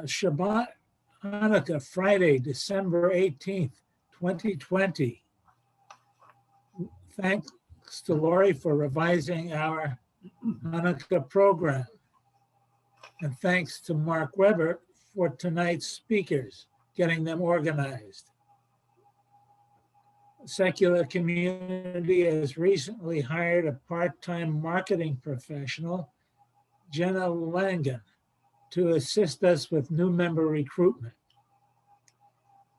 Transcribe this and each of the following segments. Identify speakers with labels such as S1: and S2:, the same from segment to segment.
S1: Shabbat, Hanukkah, Friday, December 18th, 2020. Thanks to Laurie for revising our Hanukkah program. And thanks to Mark Weber for tonight's speakers, getting them organized. Secular Community has recently hired a part-time marketing professional, Jenna Langen, to assist us with new member recruitment.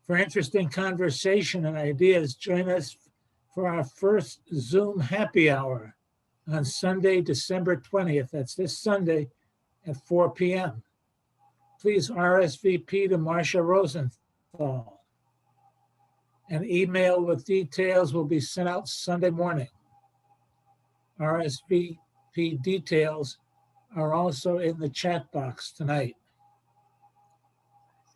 S1: For interesting conversation and ideas, join us for our first Zoom happy hour on Sunday, December 20th. That's this Sunday at 4 p.m. Please RSVP to Marcia Rosenthal. An email with details will be sent out Sunday morning. RSVP details are also in the chat box tonight.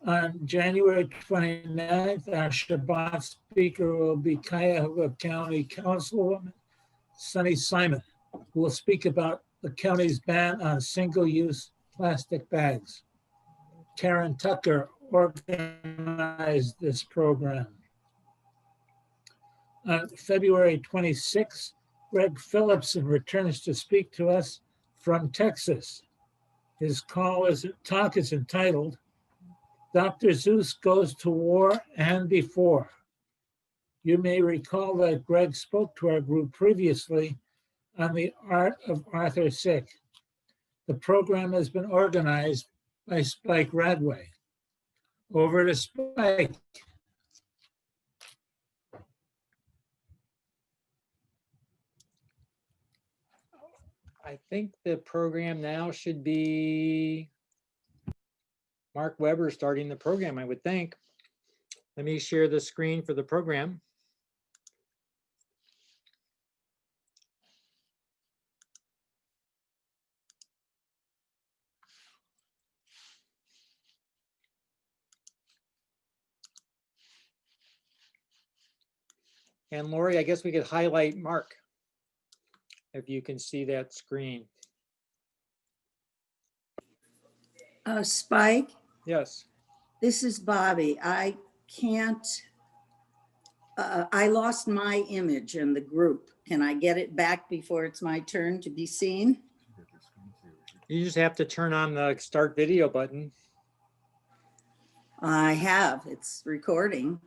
S1: On January 29th, our Shabbat speaker will be Cuyahoga County Councilwoman Sunny Simon, who will speak about the county's ban on single-use plastic bags. Karen Tucker organized this program. On February 26th, Greg Phillipson returns to speak to us from Texas. His talk is entitled, Dr. Zeus Goes to War and Before. You may recall that Greg spoke to our group previously on the art of Arthur Sick. The program has been organized by Spike Radway. Over to Spike.
S2: I think the program now should be Mark Weber starting the program, I would think. Let me share the screen for the program. And Laurie, I guess we could highlight Mark, if you can see that screen.
S3: Spike,
S2: Yes.
S3: this is Bobby. I can't, I lost my image in the group. Can I get it back before it's my turn to be seen?
S2: You just have to turn on the start video button.
S3: I have, it's recording.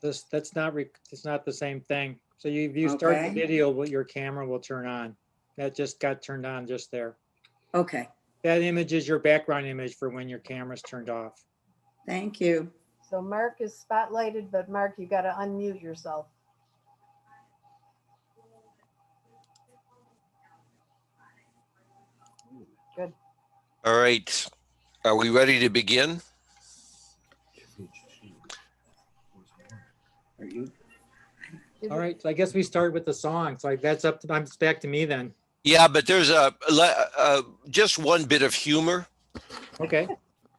S2: It's not the same thing. So if you start the
S3: Okay.
S2: video, your camera will turn on. That just got turned on just there.
S3: Okay,
S2: That image is your background image for when your camera's turned off.
S3: thank you.
S4: So Mark is spotlighted, but Mark, you got to unmute yourself. Good.
S5: All right. Are we ready to begin?
S3: Are you?
S2: All right, so I guess we start with the song. So that's up to, it's back to me then.
S5: Yeah, but there's just one bit of humor
S2: Okay.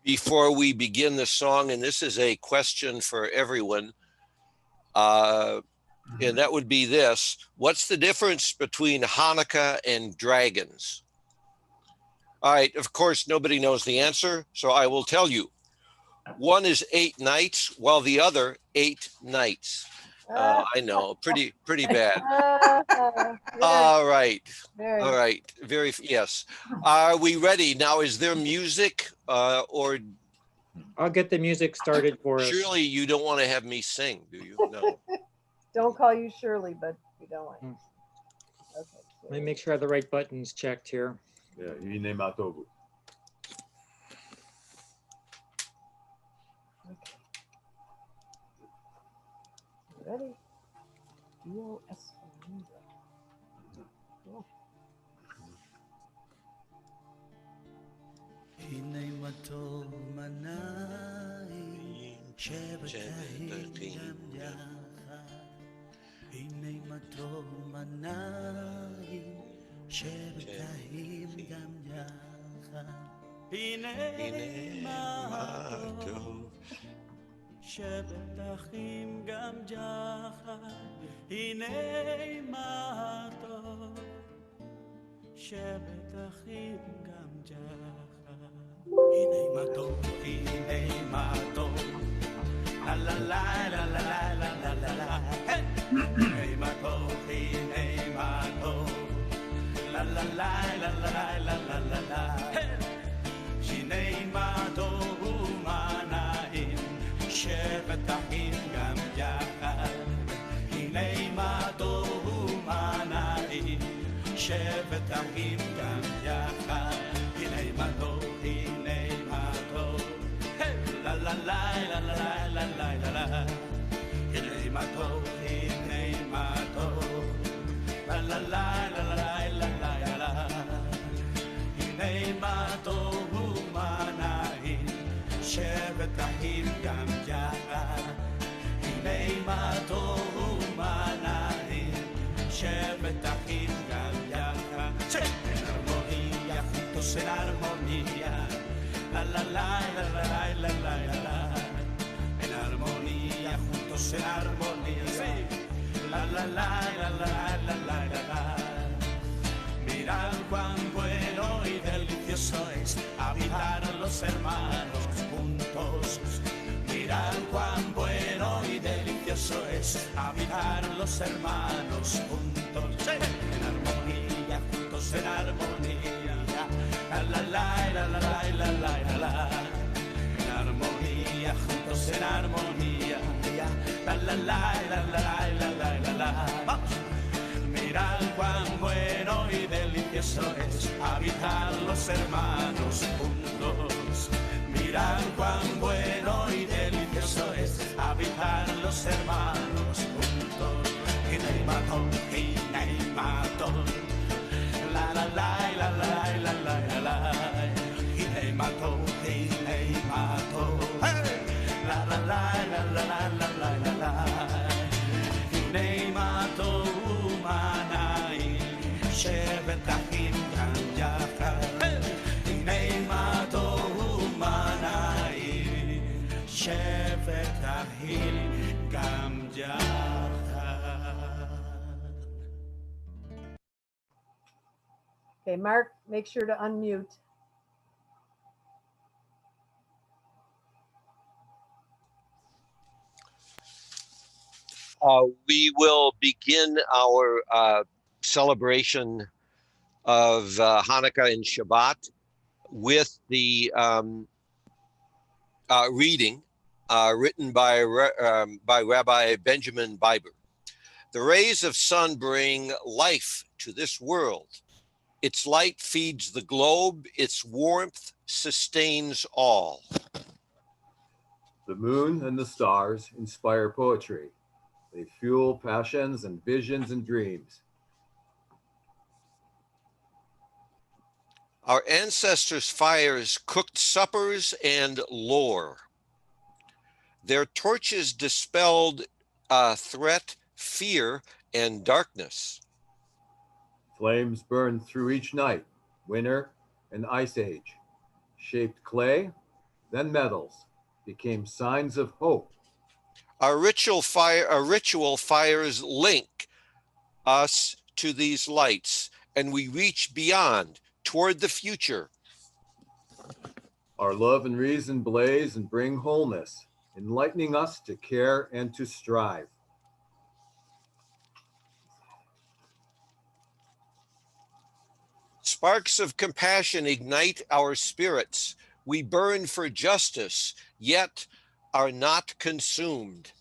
S5: before we begin the song, and this is a question for everyone. And that would be this: what's the difference between Hanukkah and dragons? All right, of course, nobody knows the answer, so I will tell you. One is 8 nights, while the other 8 nights. I know, pretty bad. All right. All right. Yes. Are we ready? Now, is there music or?
S2: I'll get the music started for us.
S5: Surely you don't want to have me sing, do you? No.
S4: Don't call you Shirley, but we don't want you. Okay.
S2: Let me make sure I have the right buttons checked here.
S6: Yeah, you name out over.
S4: Ready? Duo Esperanza. Cool.
S7: הנה מה טוב מנעים שבתאים גם יחד הנה מה טוב מנעים שבתאים גם יחד הנה מה טוב שבתאים גם יחד הנה מה טוב שבתאים אחים גם יחד. הנה מה טוב, הנה מה טוב, לה לה לה לה לה לה לה לה לה. הנה מה טוב, הנה מה טוב, לה לה לה לה לה לה לה לה לה. הנה מה טוב ומה נעים, שבת אחים גם יחד. הנה מה טוב ומה נעים, שבת אחים גם יחד. הנה מה טוב, הנה מה טוב, לה לה לה לה לה לה לה לה לה. הנה מה טוב, הנה מה טוב, לה לה לה לה לה לה לה לה. הנה מה טוב ומה נעים, שבת אחים גם יחד. הנה מה טוב ומה נעים, שבת אחים גם יחד. En armonía, juntos en armonía, la la la la la la la la la. En armonía, juntos en armonía, la la la la la la la la la. Mirad cuán bueno y delicioso es habitar los hermanos juntos. Mirad cuán bueno y delicioso es habitar los hermanos juntos. En armonía, juntos en armonía, la la la la la la la la la. En armonía, juntos en armonía, la la la la la la la la la. Vamos. Mirad cuán bueno y delicioso es habitar los hermanos juntos. Mirad cuán bueno y delicioso es habitar los hermanos juntos. Hineimaton, la la la la la la la la. Hineimaton, la la la la la la la la la. Hineimaton. שבת אחים גם יחד. הנה מה טוב ומה נעים, שבת אחים גם יחד.
S4: Okay, Mark, make sure to unmute.
S5: We will begin our celebration of Hanukkah and Shabbat with the reading written by Rabbi Benjamin Biber. The rays of sun bring life to this world. Its light feeds the globe. Its warmth sustains all.
S6: The moon and the stars inspire poetry. They fuel passions and visions and dreams.
S5: Our ancestors' fires cooked suppers and lore. Their torches dispelled threat, fear, and darkness.
S6: Flames burned through each night, winter and ice age, shaped clay, then metals, became signs of hope.
S5: Our ritual fires link us to these lights, and we reach beyond toward the future.
S6: Our love and reason blaze and bring wholeness, enlightening us to care and to strive.
S5: Sparks of compassion ignite our spirits. We burn for justice, yet are not consumed.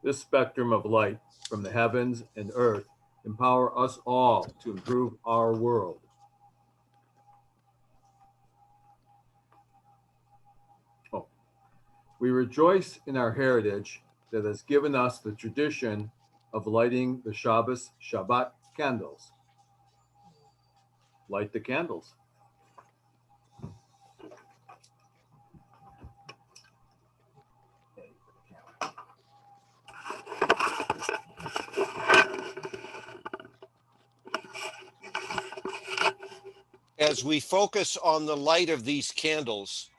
S6: This spectrum of light from the heavens and earth empower us all to improve our world. We rejoice in our heritage that has given us the tradition of lighting the Shabbat candles. Light the candles.
S5: As we focus on the light of these candles,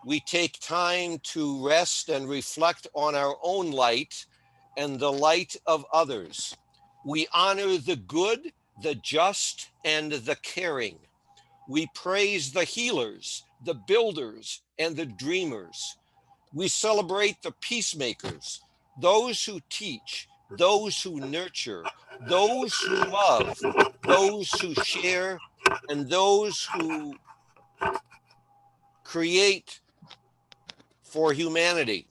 S5: we take time to rest and reflect on our own light and the light of others. We honor the good the just and the caring. We praise the healers, the builders, and the dreamers. We celebrate the peacemakers, those who teach, those who nurture, those who love, those who share, and those who create for humanity.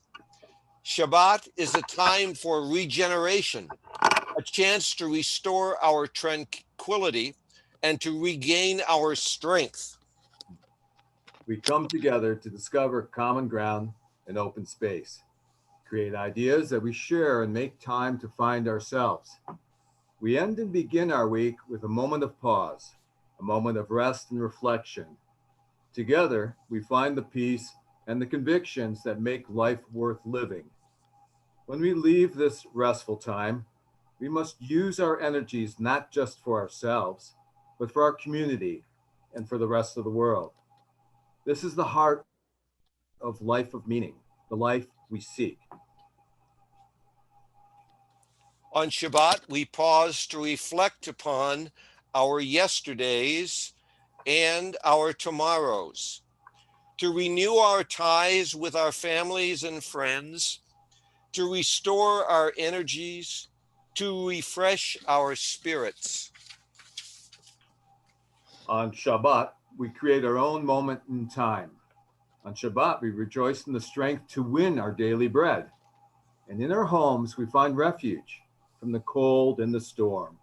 S5: Shabbat is a time for regeneration, a chance to restore our tranquility and to regain our strength.
S6: We come together to discover common ground and open space, create ideas that we share and make time to find ourselves. We end and begin our week with a moment of pause, a moment of rest and reflection. Together, we find the peace and the convictions that make life worth living. When we leave this restful time, we must use our energies not just for ourselves, but for our community and for the rest of the world. This is the heart of life of meaning, the life we seek.
S5: On Shabbat, we pause to reflect upon our yesterdays and our tomorrows, to renew our ties with our families and friends, to restore our energies, to refresh our spirits.
S6: On Shabbat, we create our own moment in time. On Shabbat, we rejoice in the strength to win our daily bread. And in our homes, we find refuge from the cold and the storm.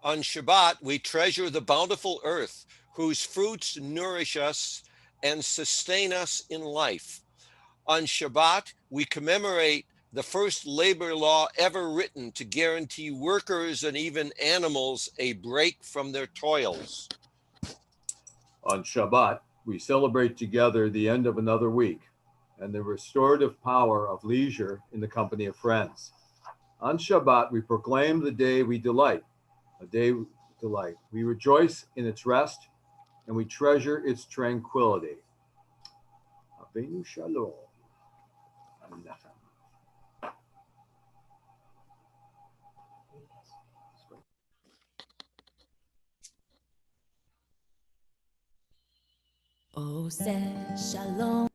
S5: On Shabbat, we treasure the bountiful earth, whose fruits nourish us and sustain us in life. On Shabbat, we commemorate the first labor law ever written to guarantee workers and even animals a break from their toils.
S6: On Shabbat, we celebrate together the end of another week and the restorative power of leisure in the company of friends. On Shabbat, we proclaim the day we delight, a day of delight. We rejoice in its rest and we treasure its tranquility. Avenu Shalom.
S8: עושה שלום.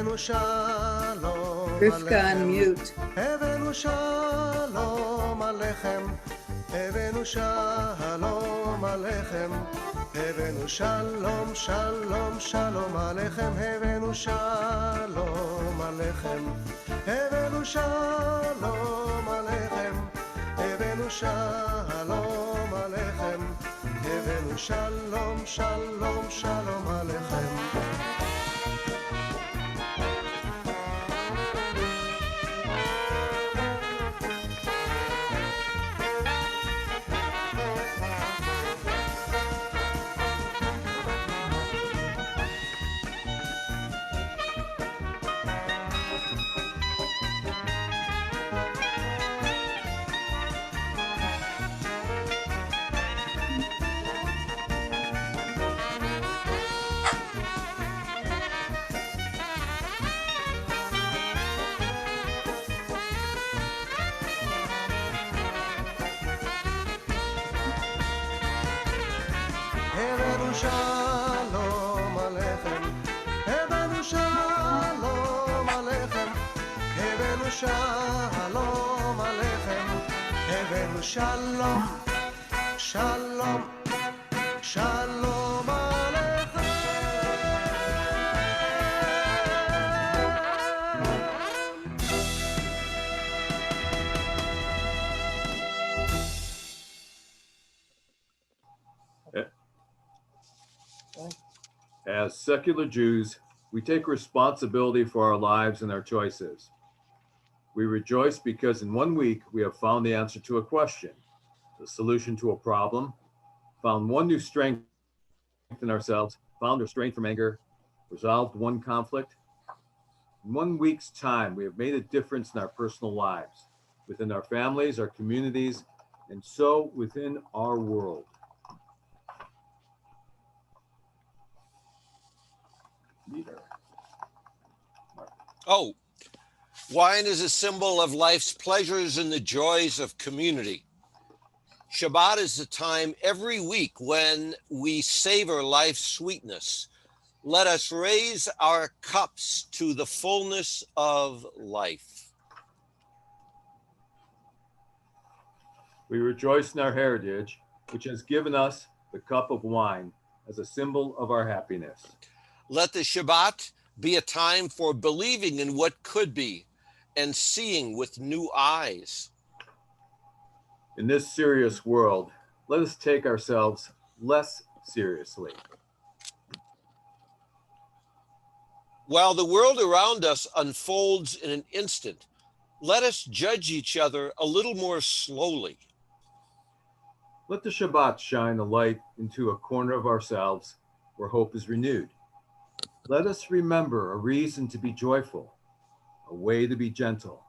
S7: הבאנו שלום
S3: Rivka on mute.
S7: הבאנו שלום עליכם, הבאנו שלום עליכם, הבאנו שלום, שלום, שלום עליכם, הבאנו שלום עליכם, הבאנו שלום עליכם, הבאנו שלום עליכם, הבאנו שלום, שלום, שלום עליכם. הבאנו שלום עליכם, הבאנו שלום עליכם, הבאנו שלום עליכם, הבאנו שלום, שלום, שלום עליכם.
S6: As secular Jews, we take responsibility for our lives and our choices. We rejoice because in 1 week we have found the answer to a question, the solution to a problem, found one new strength in ourselves, found restraint from anger, resolved one conflict. In 1 week's time, we have made a difference in our personal lives, within our families, our communities, and so within our world. Peter.
S5: Oh, wine is a symbol of life's pleasures and the joys of community. Shabbat is the time every week when we savor life's sweetness. Let us raise our cups to the fullness of life.
S6: We rejoice in our heritage, which has given us the cup of wine as a symbol of our happiness.
S5: Let the Shabbat be a time for believing in what could be and seeing with new eyes.
S6: In this serious world, let us take ourselves less seriously.
S5: While the world around us unfolds in an instant, let us judge each other a little more slowly.
S6: Let the Shabbat shine a light into a corner of ourselves where hope is renewed. Let us remember a reason to be joyful, a way to be gentle.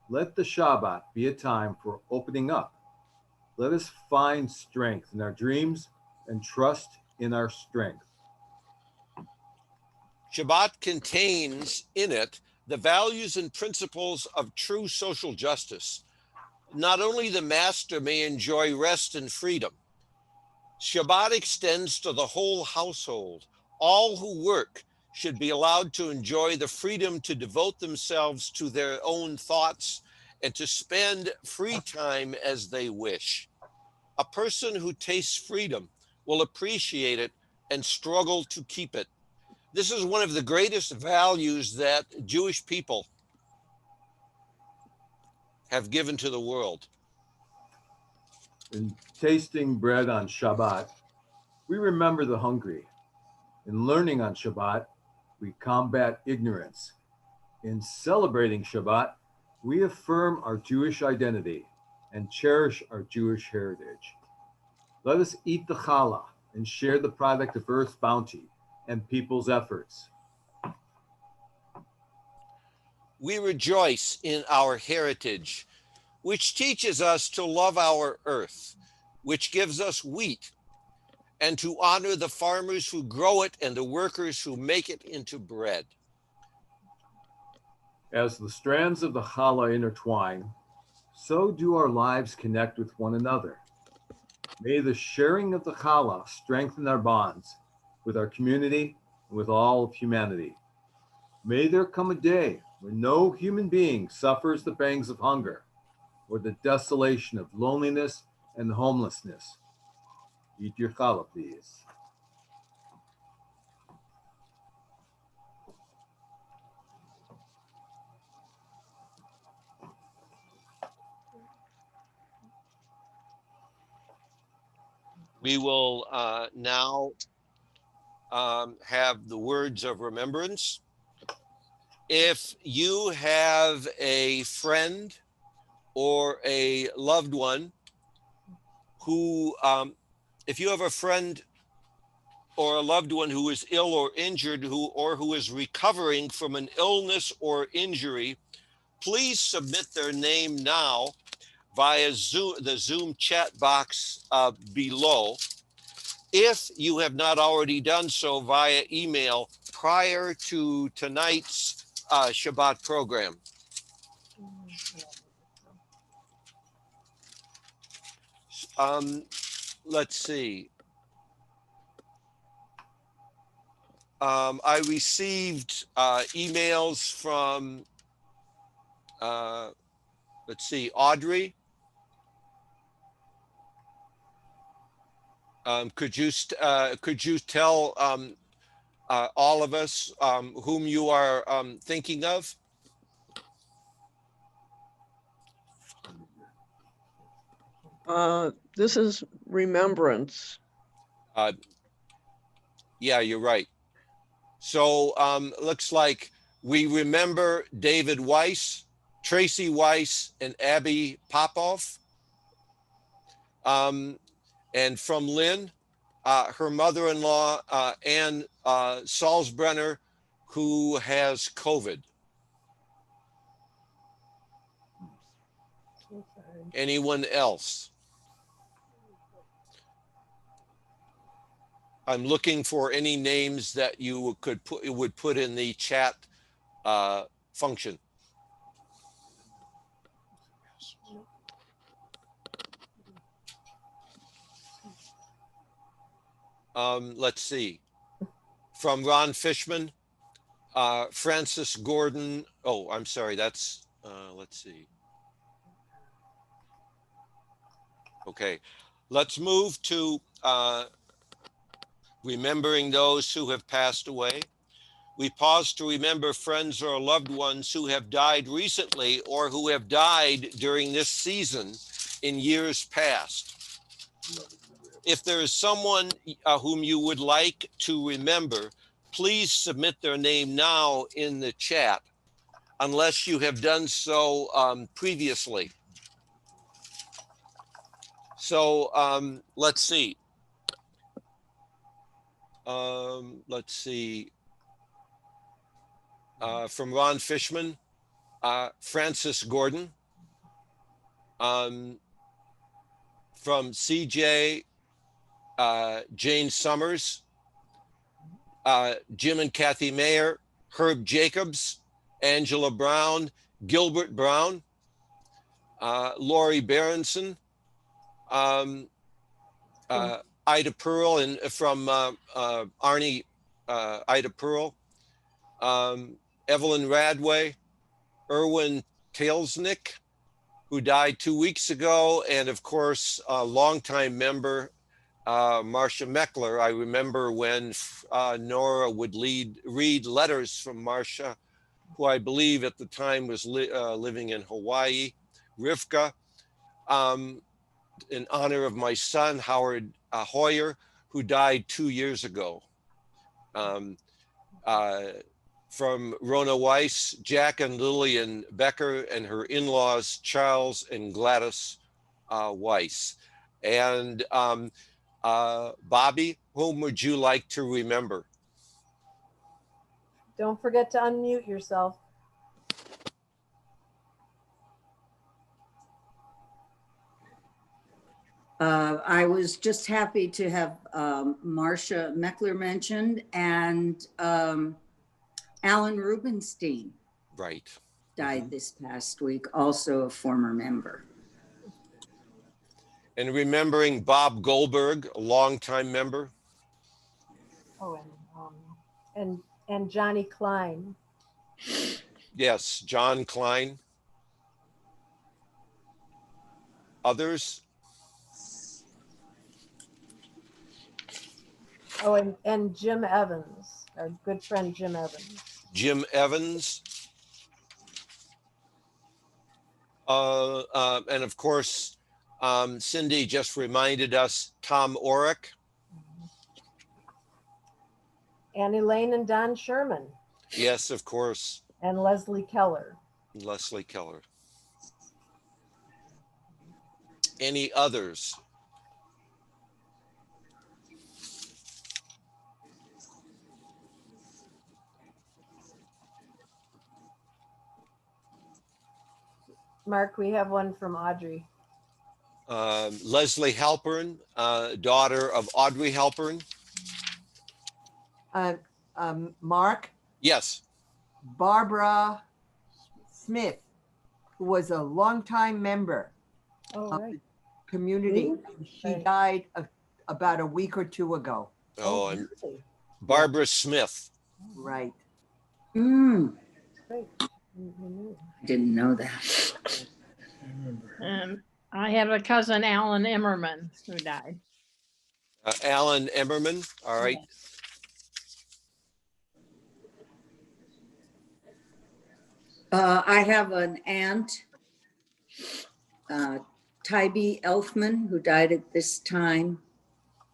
S6: Let the Shabbat be a time for opening up. Let us find strength in our dreams and trust in our strength.
S5: Shabbat contains in it the values and principles of true social justice. Not only the master may enjoy rest and freedom. Shabbat extends to the whole household. All who work should be allowed to enjoy the freedom to devote themselves to their own thoughts and to spend free time as they wish. A person who tastes freedom will appreciate it and struggle to keep it. This is one of the greatest values that Jewish people have given to the world.
S6: In tasting bread on Shabbat, we remember the hungry. In learning on Shabbat, we combat ignorance. In celebrating Shabbat, we affirm our Jewish identity and cherish our Jewish heritage. Let us eat the challah and share the product of Earth's bounty and people's efforts.
S5: We rejoice in our heritage, which teaches us to love our earth, which gives us wheat, and to honor the farmers who grow it and the workers who make it into bread.
S6: As the strands of the challah intertwine, so do our lives connect with one another. May the sharing of the challah strengthen our bonds with our community and with all of humanity. May there come a day when no human being suffers the pangs of hunger or the desolation of loneliness and homelessness. Eat your challah, please.
S5: We will now have the words of remembrance. If you have a friend or a loved one who, if you have a friend or a loved one who is ill or injured who is recovering from an illness or injury, please submit their name now via Zoom, the Zoom chat box below. If you have not already done so via email prior to tonight's Shabbat program. Let's see. I received emails from, let's see, Audrey. Could you tell all of us whom you are thinking of?
S9: This is remembrance.
S5: Yeah, you're right. So looks like we remember David Weiss, Tracy Weiss and Abby Popov. And from Lynn, her mother-in-law, Ann Salzbrenner, who has COVID. Anyone else? I'm looking for any names that you would put in the chat function. Let's see. From Ron Fishman, Francis Gordon. Oh, I'm sorry. That's, let's see. Okay. Let's move to remembering those who have passed away. We pause to remember friends or loved ones who have died recently or who have died during this season in years past. If there is someone whom you would like to remember, please submit their name now in the chat, unless you have done so previously. So let's see. Let's see. From Ron Fishman, Francis Gordon. From CJ, Jane Summers, Jim and Kathy Mayer, Herb Jacobs, Angela Brown, Gilbert Brown, Laurie Berenson, Ida Pearl, and from Arnie, Ida Pearl, Evelyn Radway, Erwin Talesnick, who died 2 weeks ago, and of course, a longtime member, Marcia Meckler. I remember when Nora would read letters from Marcia, who I believe at the time was living in Hawaii. Rivka, in honor of my son, Howard Hoyer, who died 2 years ago. From Rona Weiss, Jack and Lillian Becker, and her in-laws, Charles and Gladys Weiss. And Bobby, whom would you like to remember?
S4: Don't forget to unmute yourself.
S3: I was just happy to have Marcia Meckler mentioned, and Alan Rubenstein
S5: Right.
S3: died this past week, also a former member.
S5: And remembering Bob Goldberg, a longtime member.
S4: Oh, and Johnny Klein.
S5: Yes, John Klein. Others?
S4: Oh, and Jim Evans, our good friend Jim Evans.
S5: Jim Evans. And of course, Cindy just reminded us, Tom Orrick.
S4: And Elaine and Don Sherman.
S5: Yes, of course.
S4: And Leslie Keller.
S5: Leslie Keller. Any others?
S4: Mark, we have one from Audrey.
S5: Leslie Halpern, daughter of Audrey Halpern.
S10: Mark,
S5: Yes.
S10: Barbara Smith, who was a longtime member
S4: Oh,
S10: of
S4: right.
S10: the community. She
S4: Right.
S10: died about a week or two ago.
S5: Oh, and
S4: Really?
S5: Barbara Smith.
S10: Right.
S3: Mm,
S4: Great. Mhm.
S3: I didn't know that.
S11: I have a cousin, Alan Emmerman, who died.
S5: Alan Emmerman. All right.
S3: I have an aunt, Tybee Elfman, who died at this time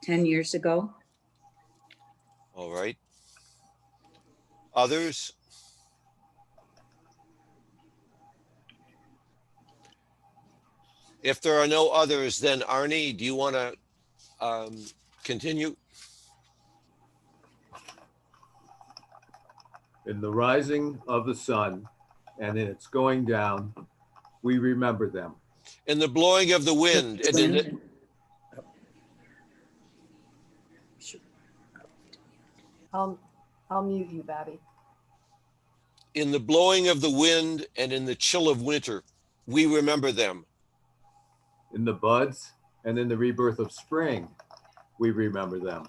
S3: 10 years ago.
S5: All right. Others? If there are no others, then Arnie, do you want to continue?
S6: In the rising of the sun and in its going down, we remember them.
S5: In the blowing of the wind and in the,
S4: I'll mute you, Bobby.
S5: in the blowing of the wind and in the chill of winter, we remember them.
S6: In the buds and in the rebirth of spring, we remember them.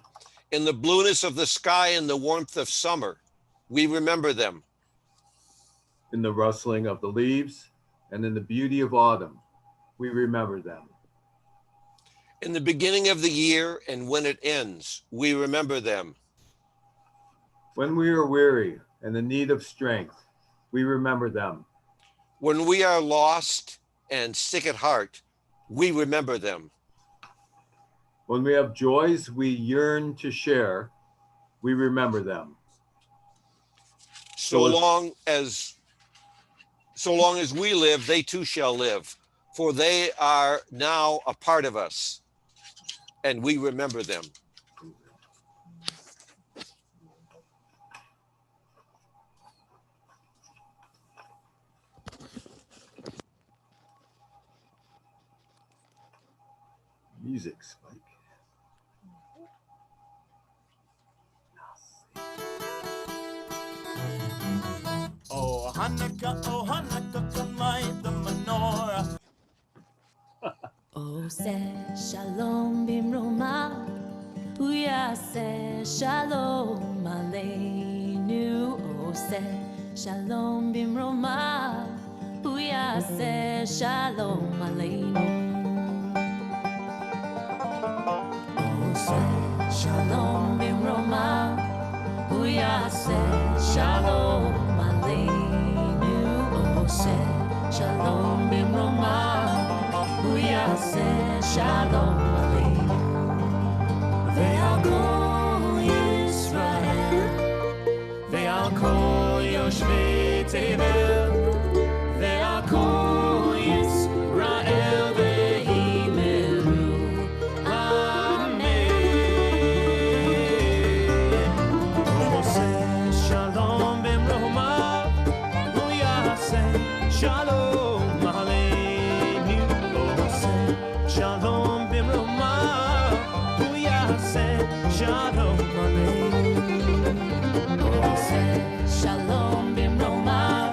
S5: In the blueness of the sky and the warmth of summer, we remember them.
S6: In the rustling of the leaves and in the beauty of autumn, we remember them.
S5: In the beginning of the year and when it ends, we remember them.
S6: When we are weary and in need of strength, we remember them.
S5: When we are lost and sick at heart, we remember them.
S6: When we have joys we yearn to share, we remember them.
S5: So long as we live, they too shall live, for they are now a part of us, and we remember them.
S6: Music, Spike.
S7: Oh Hanukkah, come light the menorah.
S8: עושה שלום במרומיו, הוא יעשה שלום עלינו. עושה שלום במרומיו, הוא יעשה שלום עלינו. עושה שלום במרומיו, הוא יעשה שלום עלינו. עושה שלום במרומיו, הוא יעשה שלום עלינו. ועל כל ישראל, ועל כל יושבי תבל, ועל כל ישראל ויאמרו אמן. הוא עושה שלום במרומיו, הוא יעשה שלום עלינו. Shalom bimromav, hu yaseh shalom aleinu. Hu yaseh shalom bimromav,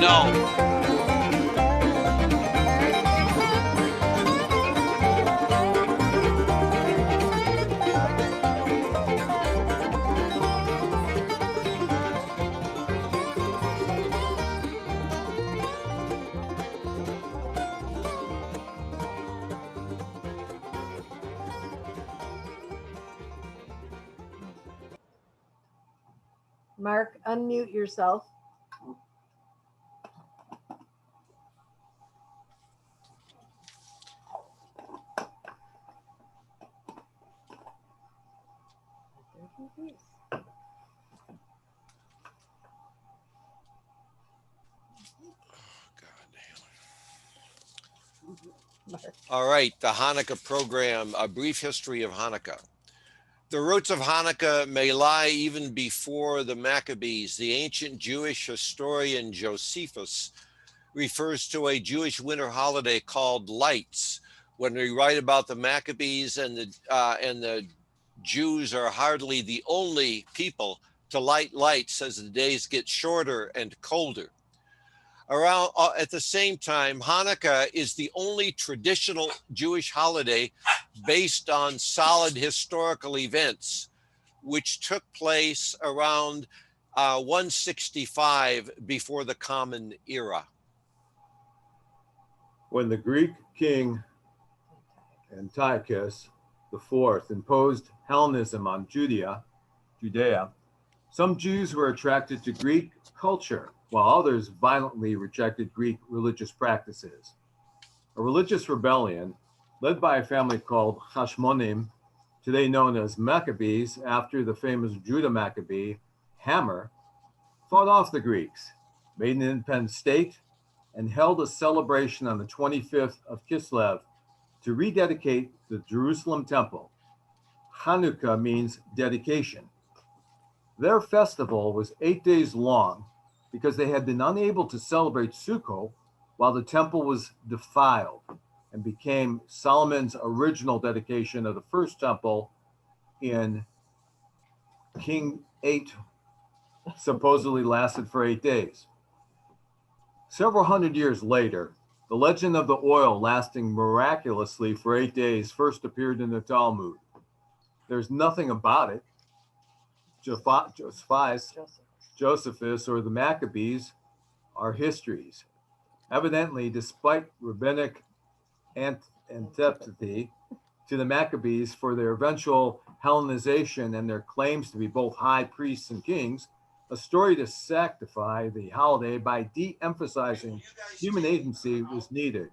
S5: No.
S4: Mark, unmute yourself.
S5: All right, the Hanukkah program, a brief history of Hanukkah. The roots of Hanukkah may lie even before the Maccabees. The ancient Jewish historian Josephus refers to a Jewish winter holiday called Lights. When we write about the Maccabees and the Jews are hardly the only people to light lights as the days get shorter and colder. Around at the same time, Hanukkah is the only traditional Jewish holiday based on solid historical events, which took place around 165 before the Common Era.
S6: When the Greek king Antiochus IV imposed Hellenism on Judea, some Jews were attracted to Greek culture, while others violently rejected Greek religious practices. A religious rebellion led by a family called Hashmonim, today known as Maccabees, after the famous Judah Maccabee, Hammer, fought off the Greeks, made an independent state, and held a celebration on the 25th of Kislev to rededicate the Jerusalem temple. Hanukkah means dedication. Their festival was 8 days long because they had been unable to celebrate Sukkot while the temple was defiled, and became Solomon's original dedication of the first temple in King 8, supposedly lasted for 8 days. Several hundred years later, the legend of the oil lasting miraculously for 8 days first appeared in the Talmud. There's nothing about it. Josephus, or the Maccabees are histories. Evidently, despite rabbinic antipathy to the Maccabees for their eventual Hellenization and their claims to be both high priests and kings, a story to sanctify the holiday by de-emphasizing human agency was needed,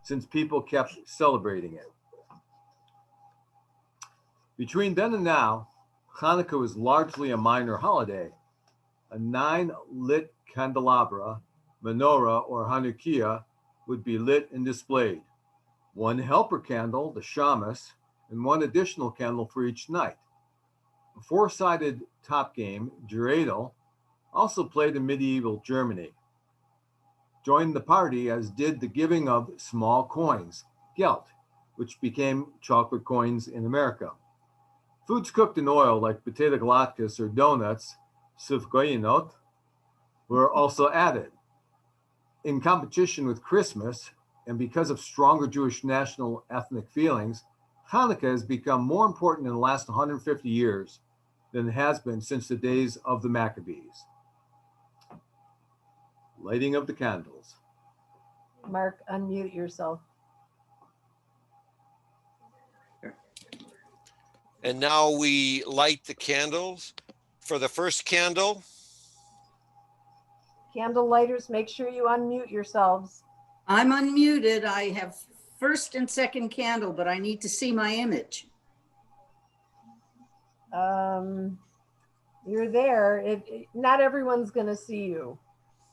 S6: since people kept celebrating it. Between then and now, Hanukkah was largely a minor holiday. A 9-lit candelabra, menorah, or Hanukkah would be lit and displayed. One helper candle, the shamus, and one additional candle for each night. A 4-sided top game, dreidel, also played in medieval Germany. Joined the party, as did the giving of small coins, Geld, which became chocolate coins in America. Foods cooked in oil like potato latkes or donuts, sufgoyinot, were also added. In competition with Christmas, and because of stronger Jewish national ethnic feelings, Hanukkah has become more important in the last 150 years than it has been since the days of the Maccabees. Lighting of the candles.
S4: Mark, unmute yourself.
S5: And now we light the candles. For the first candle,
S4: Candle lighters, make sure you unmute yourselves.
S3: I'm unmuted. I have first and second candle, but I need to see my image.
S4: You're there. Not everyone's going to see you.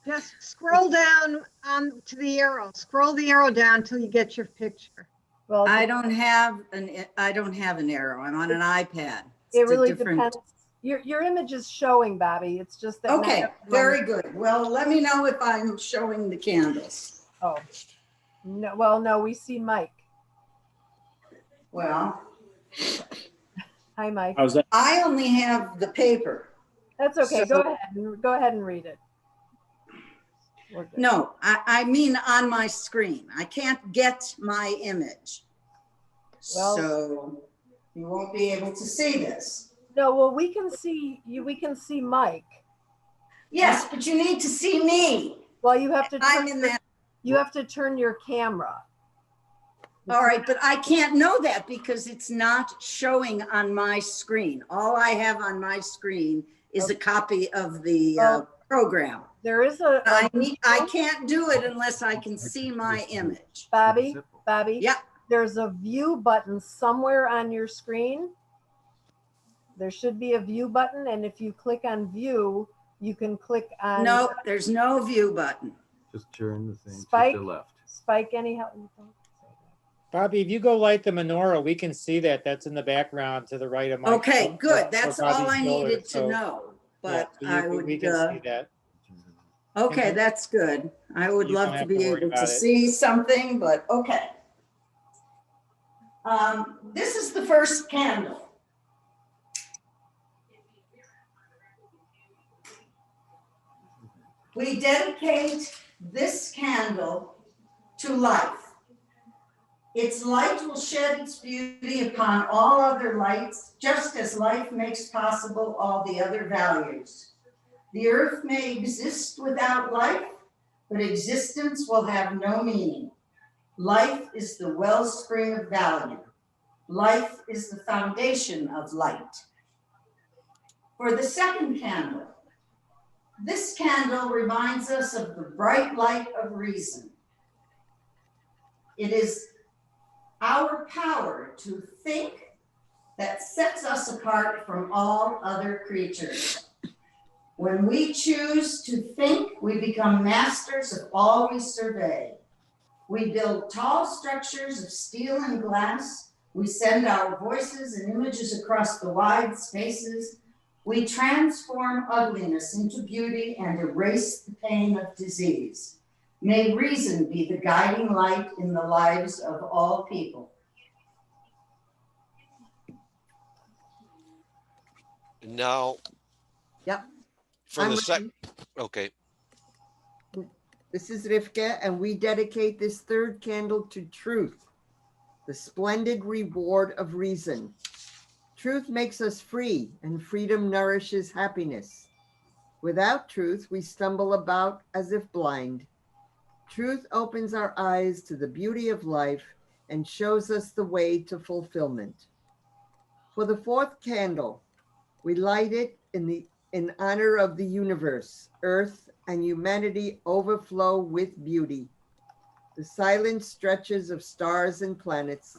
S12: Just scroll down to the arrow. Scroll the arrow down until you get your picture.
S4: Well,
S3: I don't have an arrow. I'm on an iPad.
S4: It really depends. Your image is showing, Bobby. It's just that.
S3: Okay, very good. Well, let me know if I'm showing the candles.
S4: Oh, no. Well, no, we see Mike.
S3: Well,
S4: hi, Mike.
S13: How's that?
S3: I only have the paper.
S4: That's okay.
S3: So-
S4: Go ahead and read it. We're good.
S3: No, I mean on my screen. I can't get my image.
S4: Well-
S3: So you won't be able to see this.
S4: No, well, we can see you. We can see Mike.
S3: Yes, but you need to see me.
S4: Well, you have to
S3: I'm
S4: turn,
S3: in that.
S4: you have to turn your camera.
S3: All right, but I can't know that because it's not showing on my screen. All I have on my screen is a copy of the
S4: Oh.
S3: program.
S4: There is
S3: I can't do it unless I can see my image.
S4: Bobby,
S3: Yeah.
S4: there's a view button somewhere on your screen. There should be a view button, and if you click on view, you can click on.
S3: No, there's no view button.
S6: Just turn the thing
S4: Spike.
S6: to the left.
S4: Spike, anyhow.
S2: Bobby, if you go light the menorah, we can see that. That's in the background to the right of my.
S3: Okay, good. That's all
S2: Bobby's
S3: I
S2: shoulder,
S3: needed to
S2: so,
S3: know.
S2: yeah,
S3: But
S2: so
S3: I would,
S2: we can see that.
S3: okay,
S2: Mhm.
S3: that's good. I would
S2: You don't
S3: love to
S2: have
S3: be
S2: to worry
S3: able to
S2: about it.
S3: see something, but okay. This is the first candle. We dedicate this candle to life. Its light will shed its beauty upon all other lights, just as life makes possible all the other values. The earth may exist without life, but existence will have no meaning. Life is the wellspring of value. Life is the foundation of light. For the second candle, this candle reminds us of the bright light of reason. It is our power to think that sets us apart from all other creatures. When we choose to think, we become masters of all we survey. We build tall structures of steel and glass. We send our voices and images across the wide spaces. We transform ugliness into beauty and erase the pain of disease. May reason be the guiding light in the lives of all people.
S5: Now,
S10: Yep.
S5: for
S10: I'm
S5: the sec,
S10: ready.
S5: okay.
S10: This is Rivka, and we dedicate this third candle to truth, the splendid reward of reason. Truth makes us free, and freedom nourishes happiness. Without truth, we stumble about as if blind. Truth opens our eyes to the beauty of life and shows us the way to fulfillment. For the fourth candle, we light it in honor of the universe, earth, and humanity overflow with beauty. The silent stretches of stars and planets,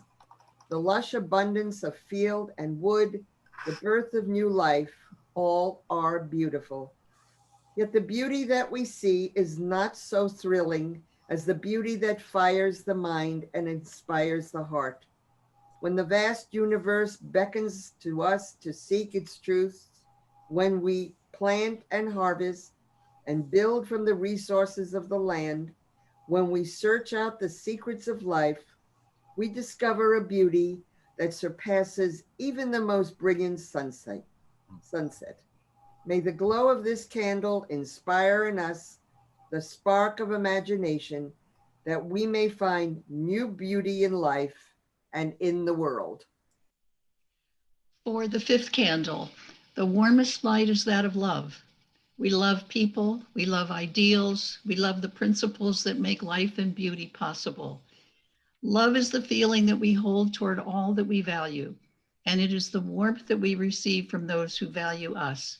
S10: the lush abundance of field and wood, the birth of new life, all are beautiful. Yet the beauty that we see is not so thrilling as the beauty that fires the mind and inspires the heart. When the vast universe beckons to us to seek its truths, when we plant and harvest and build from the resources of the land, when we search out the secrets of life, we discover a beauty that surpasses even the most brilliant sunset. May the glow of this candle inspire in us the spark of imagination that we may find new beauty in life and in the world.
S13: For the fifth candle, the warmest light is that of love. We love people, we love ideals, we love the principles that make life and beauty possible. Love is the feeling that we hold toward all that we value, and it is the warmth that we receive from those who value us.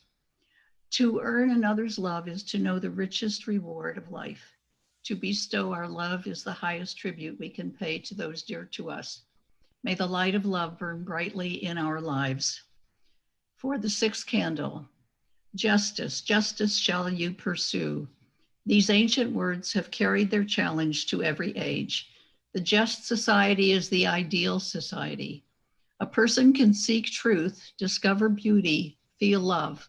S13: To earn another's love is to know the richest reward of life. To bestow our love is the highest tribute we can pay to those dear to us. May the light of love burn brightly in our lives. For the sixth candle, justice, justice shall you pursue. These ancient words have carried their challenge to every age. The just society is the ideal society. A person can seek truth, discover beauty, feel love,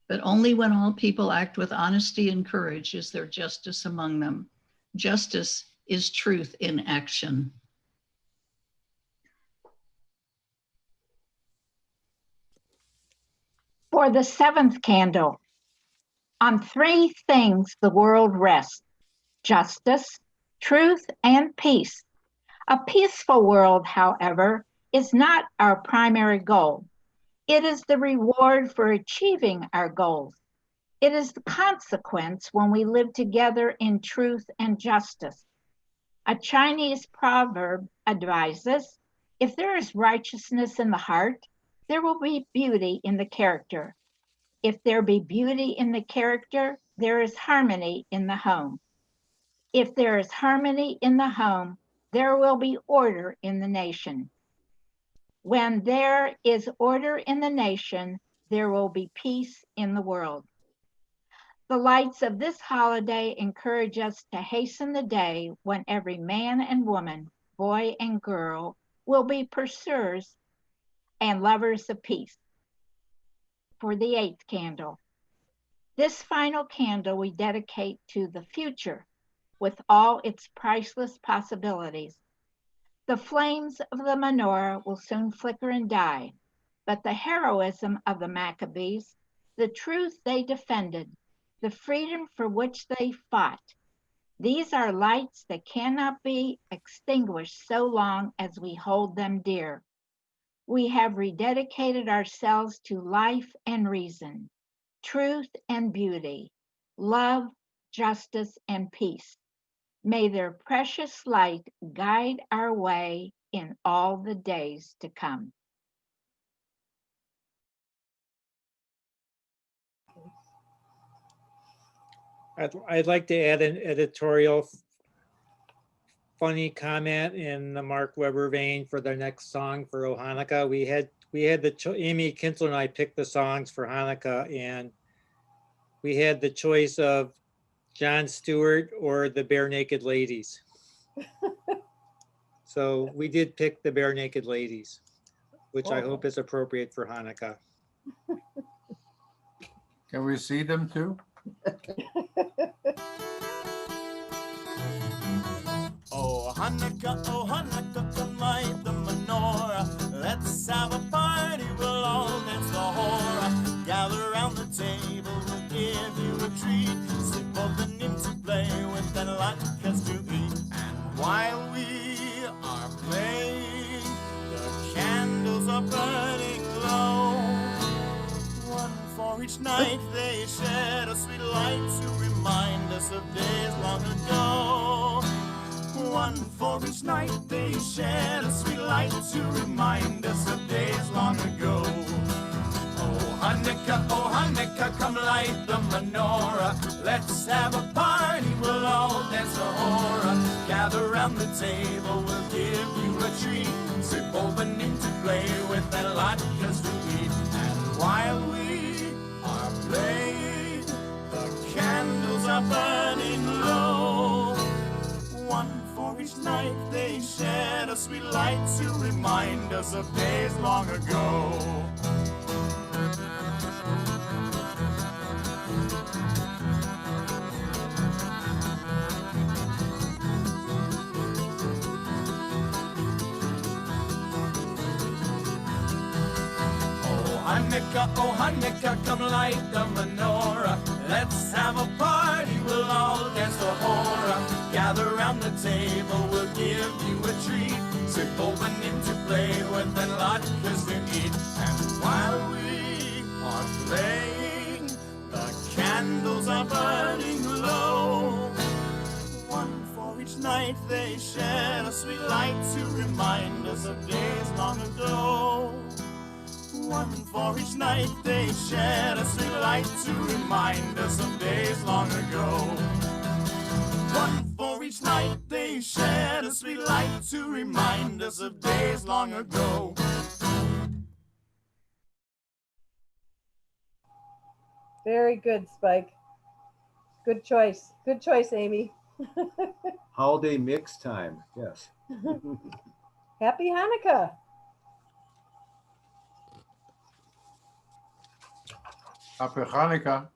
S13: but only when all people act with honesty and courage is there justice among them. Justice is truth in action.
S14: For the seventh candle, on three things the world rests: justice, truth, and peace. A peaceful world, however, is not our primary goal. It is the reward for achieving our goals. It is the consequence when we live together in truth and justice. A Chinese proverb advises, if there is righteousness in the heart, there will be beauty in the character. If there be beauty in the character, there is harmony in the home. If there is harmony in the home, there will be order in the nation. When there is order in the nation, there will be peace in the world. The lights of this holiday encourage us to hasten the day when every man and woman, boy and girl will be pursuers and lovers of peace. For the 8th candle. This final candle we dedicate to the future with all its priceless possibilities. The flames of the menorah will soon flicker and die, but the heroism of the Maccabees, the truth they defended, the freedom for which they fought, these are lights that cannot be extinguished so long as we hold them dear. We have rededicated ourselves to life and reason, truth and beauty, love, justice, and peace. May their precious light guide our way in all the days to come.
S2: I'd like to add an editorial funny comment in the Mark Webber vein for the next song for Hanukkah. We had Amy Kinsler and I picked the songs for Hanukkah, and we had the choice of Jon Stewart or the Bare Naked Ladies. So we did pick the Bare Naked Ladies, which I hope is appropriate for Hanukkah.
S15: Can we see them too?
S8: Oh Hanukkah, come light the menorah. Let's have a party, we'll all dance the hora. Gather around the table, we'll give you a treat. Sit open in to play with and latkes to eat. And while we are playing, the candles are burning low. One for each night they shed a sweet light to remind us of days long ago. One for each night they shed a sweet light to remind us of days long ago. Oh Hanukkah, come light the menorah. Let's have a party, we'll all dance the hora. Gather round the table, we'll give you a treat. Sip open in to play with and latkes to eat. And while we are playing, the candles are burning low. One for each night they shed a sweet light to remind us of days long ago. Oh Hanukkah, come light the menorah. Let's have a party, we'll all dance the hora. Gather round the table, we'll give you a treat. Sit open in to play with and latkes to eat. And while we are playing, the candles are burning low. One for each night they shed a sweet light to remind us of days long ago. One for each night they shed a sweet light to remind us of days long ago. One for each night they shed a sweet light to remind us of days long ago.
S4: Very good, Spike. Good choice. Good choice, Amy.
S6: Holiday mix time, yes.
S4: Happy Hanukkah.
S15: Happy Hanukkah.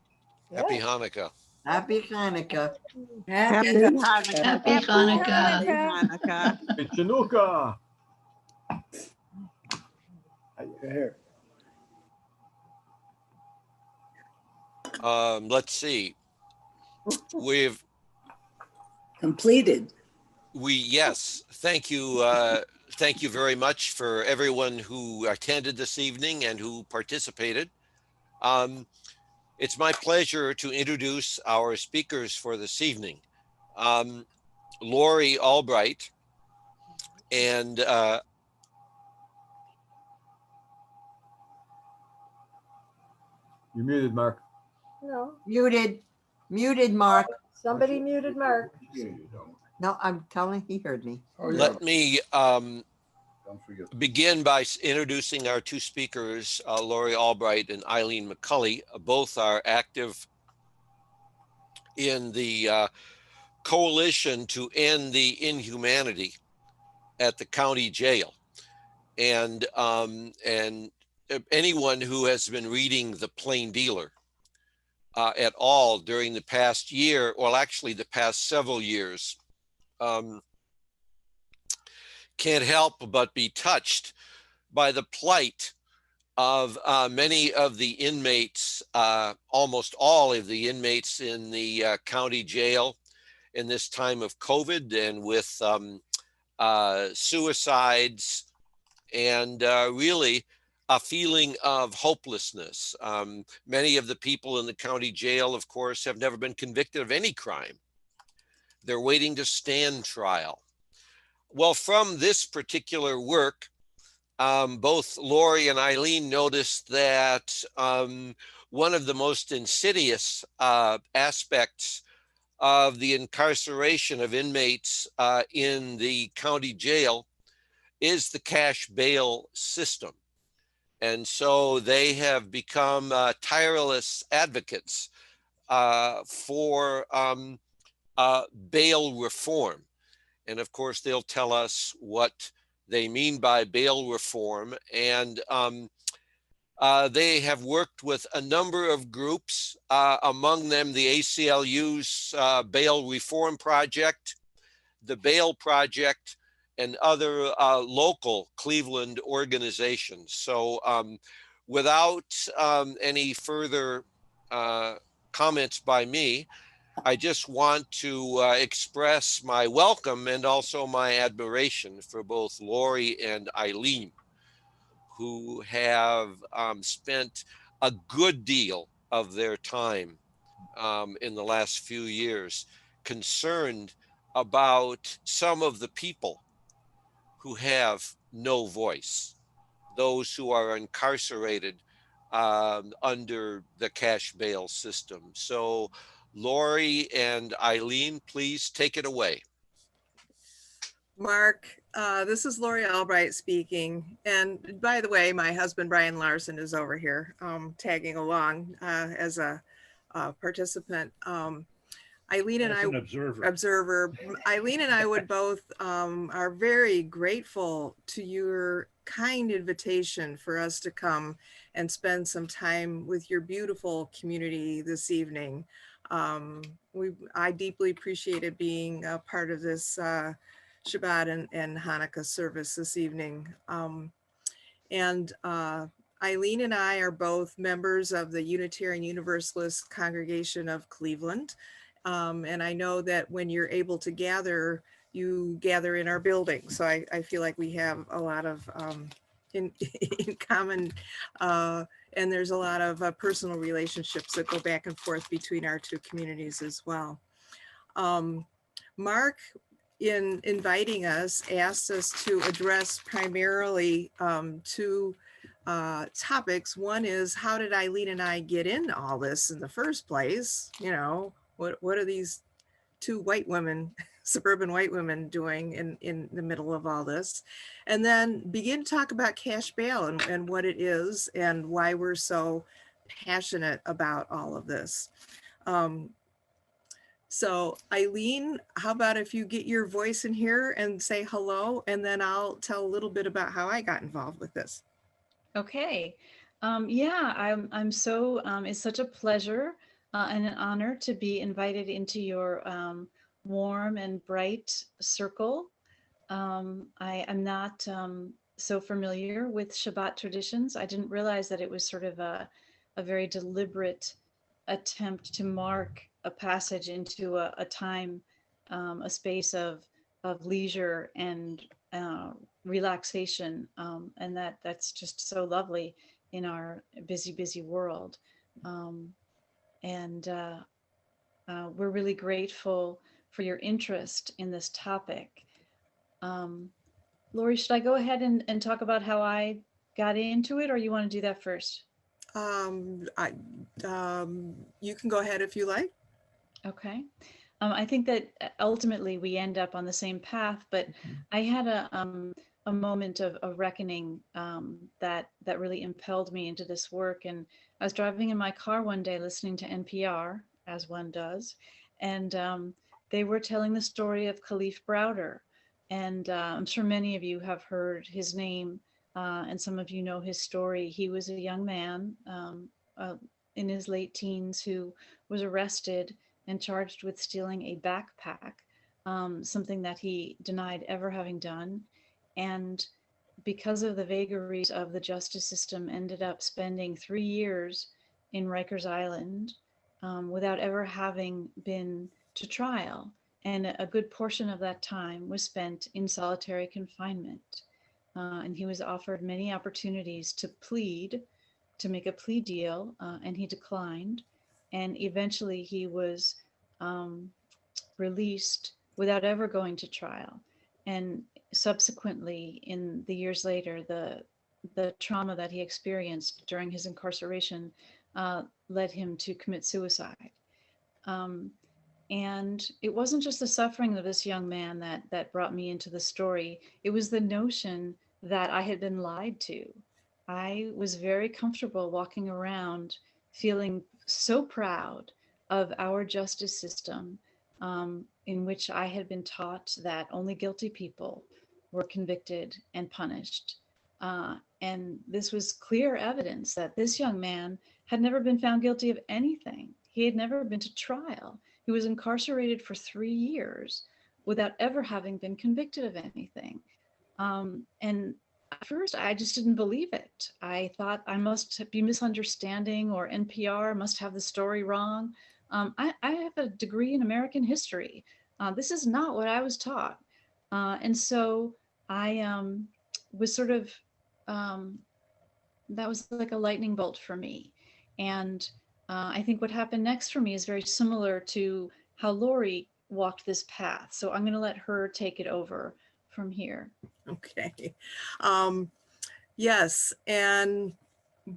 S5: Happy Hanukkah.
S10: Happy Hanukkah.
S9: Happy Hanukkah.
S13: Happy Hanukkah.
S9: Happy Hanukkah.
S6: It's Chanukah.
S15: Here.
S5: Let's see. We've
S9: completed.
S5: Yes, thank you. Thank you very much for everyone who attended this evening and who participated. It's my pleasure to introduce our speakers for this evening. Laurie Albright and
S6: You're muted, Mark.
S4: No,
S10: Muted, Mark.
S4: somebody muted Mark.
S10: No, I'm telling, he heard me.
S5: let me begin by introducing our two speakers, Laurie Albright and Eileen McCully. Both are active in the coalition to end the inhumanity at the county jail. And anyone who has been reading The Plain Dealer at all during the past year, well, actually the past several years, can't help but be touched by the plight of many of the inmates, almost all of the inmates in the county jail in this time of COVID, and with suicides and really a feeling of hopelessness. Many of the people in the county jail, of course, have never been convicted of any crime. They're waiting to stand trial. Well, from this particular work, both Laurie and Eileen noticed that one of the most insidious aspects of the incarceration of inmates in the county jail is the cash bail system. And so they have become tireless advocates for bail reform. And of course, they'll tell us what they mean by bail reform. And they have worked with a number of groups, among them the ACLU's Bail Reform Project, the Bail Project, and other local Cleveland organizations. So without any further comments by me, I just want to express my welcome and also my admiration for both Laurie and Eileen, who have spent a good deal of their time in the last few years concerned about some of the people who have no voice, those who are incarcerated under the cash bail system. So Laurie and Eileen, please take it away.
S16: Mark, this is Laurie Albright speaking. And by the way, my husband, Brian Larson, is over here tagging along as a participant. Eileen and I, observer. Eileen and I would both are very grateful to your kind invitation for us to come and spend some time with your beautiful community this evening. I deeply appreciated being a part of this Shabbat and Hanukkah service this evening. Eileen and I are both members of the Unitarian Universalist Congregation of Cleveland. And I know that when you're able to gather, you gather in our building. So I feel like we have a lot of in common, and there's a lot of personal relationships that go back and forth between our two communities as well. Mark, in inviting us, asked us to address primarily two topics. One is, how did Eileen and I get into all this in the first place? You know, what are these two white women, suburban white women, doing in the middle of all this? And then begin to talk about cash bail and what it is and why we're so passionate about all of this. So Eileen, how about if you get your voice in here and say hello, and then I'll tell a little bit about how I got involved with this.
S17: Okay. Yeah, I'm so, it's such a pleasure and an honor to be invited into your warm and bright circle. I am not so familiar with Shabbat traditions. I didn't realize that it was sort of a very deliberate attempt to mark a passage into a time a space of leisure and relaxation, and that's just so lovely in our busy world. And we're really grateful for your interest in this topic. Laurie, should I go ahead and talk about how I got into it, or you want to do that first?
S16: You can go ahead if you like.
S17: Okay. I think that ultimately we end up on the same path, but I had a moment of reckoning that really impelled me into this work. And I was driving in my car one day listening to NPR, as one does, and they were telling the story of Khalif Browder. And I'm sure many of you have heard his name, and some of you know his story. He was a young man in his late teens who was arrested and charged with stealing a backpack, something that he denied ever having done. And because of the vagaries of the justice system, ended up spending 3 years in Rikers Island without ever having been to trial. And a good portion of that time was spent in solitary confinement. And he was offered many opportunities to make a plea deal, and he declined. And eventually he was released without ever going to trial. And subsequently, in the years later, the trauma that he experienced during his incarceration led him to commit suicide. And it wasn't just the suffering of this young man that brought me into the story. It was the notion that I had been lied to. I was very comfortable walking around feeling so proud of our justice system, in which I had been taught that only guilty people were convicted and punished. And this was clear evidence that this young man had never been found guilty of anything. He had never been to trial. He was incarcerated for 3 years without ever having been convicted of anything. And at first, I just didn't believe it. I thought I must be misunderstanding, or NPR must have the story wrong. I have a degree in American history. This is not what I was taught. And so I was sort of, that was like a lightning bolt for me. And I think what happened next for me is very similar to how Laurie walked this path. So I'm going to let her take it over from here.
S16: Okay. Yes, and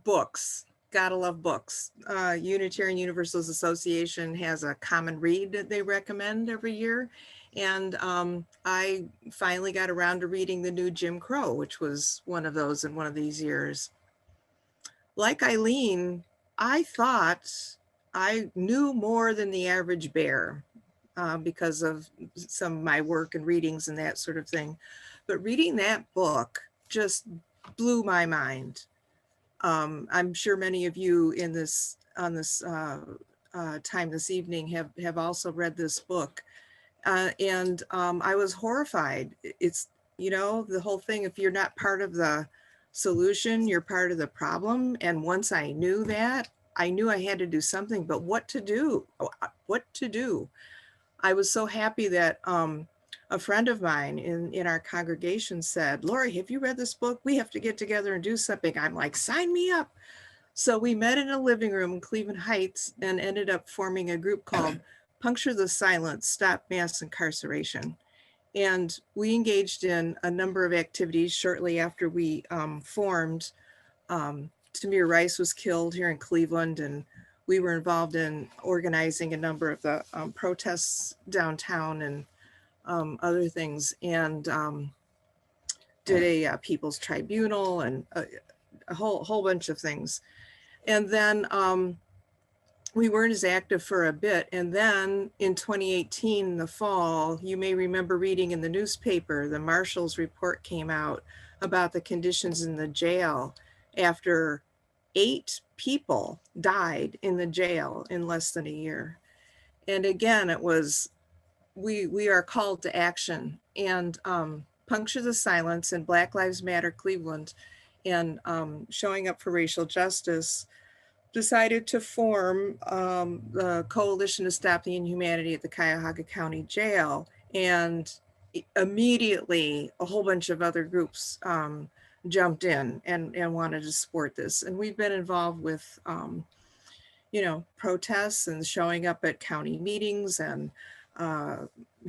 S16: books. Gotta love books. Unitarian Universalist Association has a common read that they recommend every year. And I finally got around to reading the new Jim Crow, which was one of those in one of these years. Like Eileen, I thought I knew more than the average bear because of some of my work and readings and that sort of thing. But reading that book just blew my mind. I'm sure many of you on this time this evening have also read this book. And I was horrified. It's, you know, the whole thing, if you're not part of the solution, you're part of the problem. And once I knew that, I knew I had to do something, but what to do? I was so happy that a friend of mine in our congregation said, Laurie, have you read this book? We have to get together and do something. I'm like, sign me up. So we met in a living room in Cleveland Heights and ended up forming a group called Puncture the Silence, Stop Mass Incarceration. And we engaged in a number of activities shortly after we formed. Tamir Rice was killed here in Cleveland, and we were involved in organizing a number of the protests downtown and other things, and did a People's Tribunal and a whole bunch of things. And then we weren't as active for a bit. And then in 2018, in the fall, you may remember reading in the newspaper, the Marshal's report came out about the conditions in the jail after 8 people died in the jail in less than a year. And again, it was, we are called to action, and Puncture the Silence and Black Lives Matter Cleveland and showing up for racial justice decided to form the Coalition to Stop the Inhumanity at the Cuyahoga County Jail. And immediately a whole bunch of other groups jumped in and wanted to support this. And we've been involved with, you know, protests and showing up at county meetings and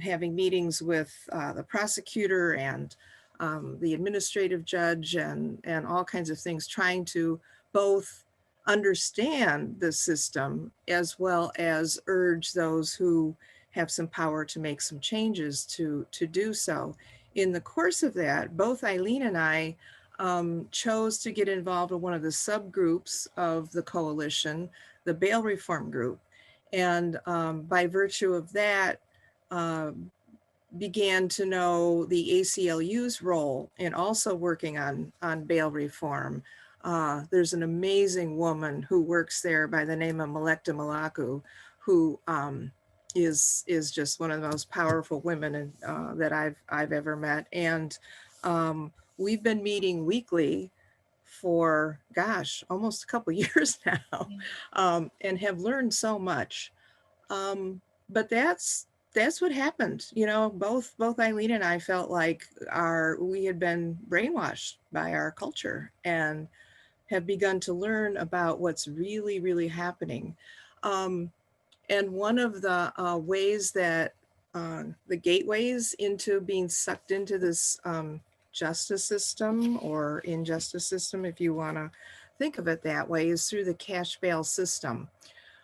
S16: having meetings with the prosecutor and the administrative judge and all kinds of things, trying to both understand the system as well as urge those who have some power to make some changes to do so. In the course of that, both Eileen and I chose to get involved in one of the subgroups of the coalition, the bail reform group. And by virtue of that, began to know the ACLU's role in also working on bail reform. There's an amazing woman who works there by the name of Melekta Malaku, who is just one of the most powerful women that I've ever met. And we've been meeting weekly for, gosh, almost a couple years now, and have learned so much. But that's what happened. You know, both Eileen and I felt like we had been brainwashed by our culture and have begun to learn about what's really, really happening. And one of the ways that the gateways into being sucked into this justice system or injustice system, if you want to think of it that way, is through the cash bail system.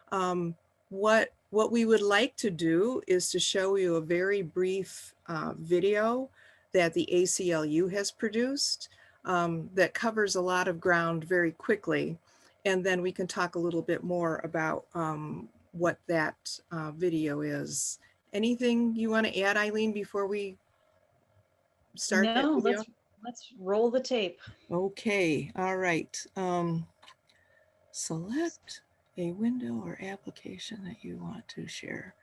S16: What we would like to do is to show you a very brief video that the ACLU has produced that covers a lot of ground very quickly. And then we can talk a little bit more about what that video is. Anything you want to add, Eileen, before we start that
S17: No,
S16: video?
S17: let's roll the tape.
S16: Okay, all right. Select a window or application that you want to share.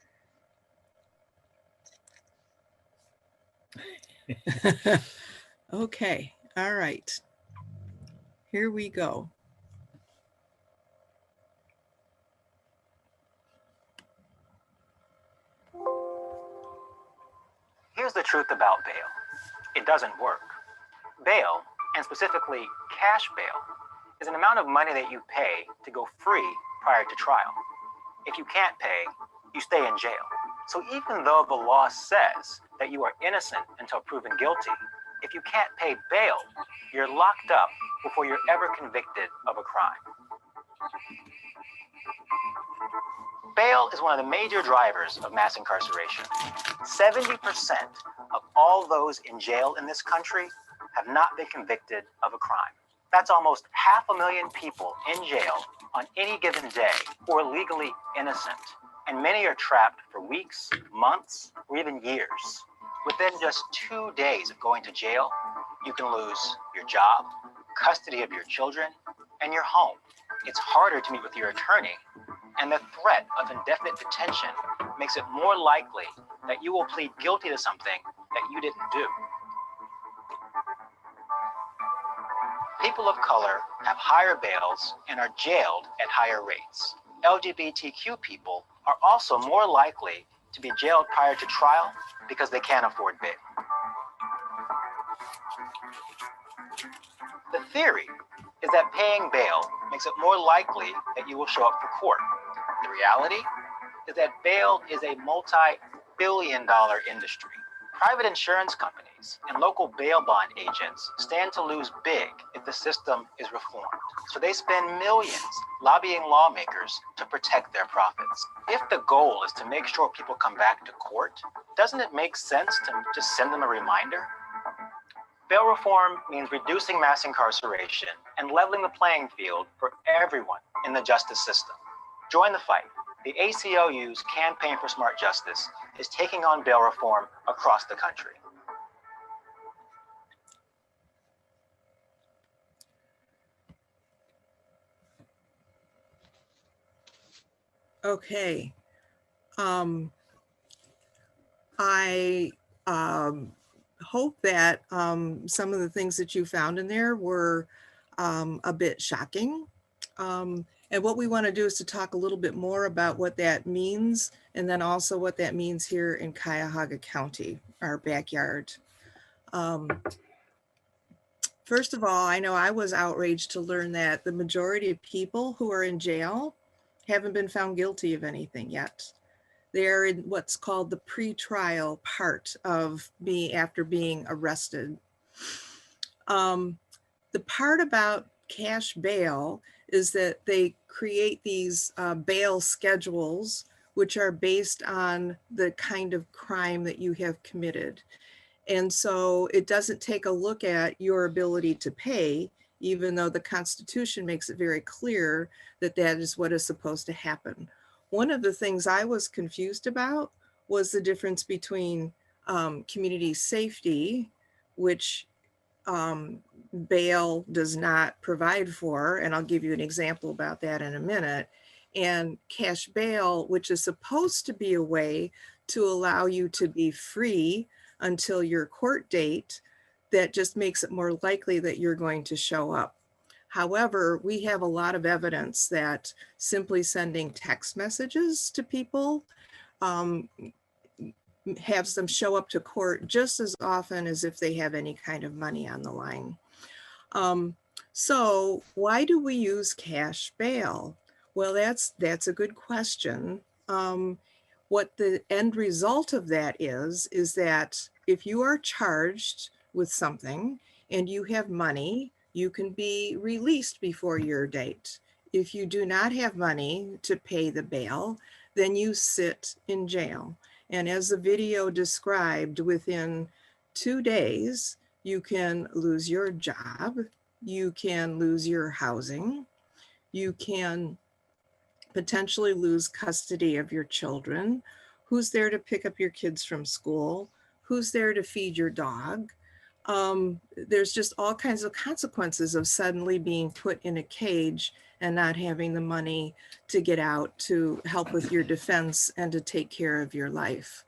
S16: Okay, all right. Here we go.
S18: Here's the truth about bail. It doesn't work. Bail, and specifically cash bail, is an amount of money that you pay to go free prior to trial. If you can't pay, you stay in jail. So even though the law says that you are innocent until proven guilty, if you can't pay bail, you're locked up before you're ever convicted of a crime. Bail is one of the major drivers of mass incarceration. 70% of all those in jail in this country have not been convicted of a crime. That's almost 500,000 people in jail on any given day who are legally innocent. And many are trapped for weeks, months, or even years. Within just 2 days of going to jail, you can lose your job, custody of your children, and your home. It's harder to meet with your attorney, and the threat of indefinite detention makes it more likely that you will plead guilty to something that you didn't do. People of color have higher bails and are jailed at higher rates. LGBTQ people are also more likely to be jailed prior to trial because they can't afford bail. The theory is that paying bail makes it more likely that you will show up for court. The reality is that bail is a multi-billion-dollar industry. Private insurance companies and local bail bond agents stand to lose big if the system is reformed. So they spend millions lobbying lawmakers to protect their profits. If the goal is to make sure people come back to court, doesn't it make sense to just send them a reminder? Bail reform means reducing mass incarceration and leveling the playing field for everyone in the justice system. Join the fight. The ACLU's Campaign for Smart Justice is taking on bail reform across the country.
S16: Okay. I hope that some of the things that you found in there were a bit shocking. And what we want to do is to talk a little bit more about what that means, and then also what that means here in Cuyahoga County, our backyard. First of all, I know I was outraged to learn that the majority of people who are in jail haven't been found guilty of anything yet. They're in what's called the pre-trial part of after being arrested. The part about cash bail is that they create these bail schedules, which are based on the kind of crime that you have committed. And so it doesn't take a look at your ability to pay, even though the Constitution makes it very clear that that is what is supposed to happen. One of the things I was confused about was the difference between community safety, which bail does not provide for, and I'll give you an example about that in a minute, and cash bail, which is supposed to be a way to allow you to be free until your court date, that just makes it more likely that you're going to show up. However, we have a lot of evidence that simply sending text messages to people has them show up to court just as often as if they have any kind of money on the line. So why do we use cash bail? Well, that's a good question. What the end result of that is that if you are charged with something and you have money, you can be released before your date. If you do not have money to pay the bail, then you sit in jail. And as the video described, within 2 days, you can lose your job, you can lose your housing, you can potentially lose custody of your children. Who's there to pick up your kids from school? Who's there to feed your dog? There's just all kinds of consequences of suddenly being put in a cage and not having the money to get out to help with your defense and to take care of your life.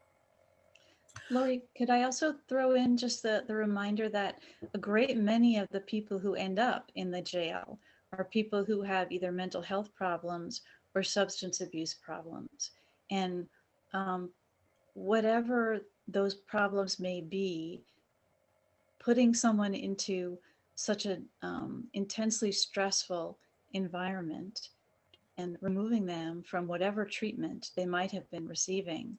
S17: Laurie, could I also throw in just the reminder that a great many of the people who end up in the jail are people who have either mental health problems or substance abuse problems. And whatever those problems may be, putting someone into such an intensely stressful environment and removing them from whatever treatment they might have been receiving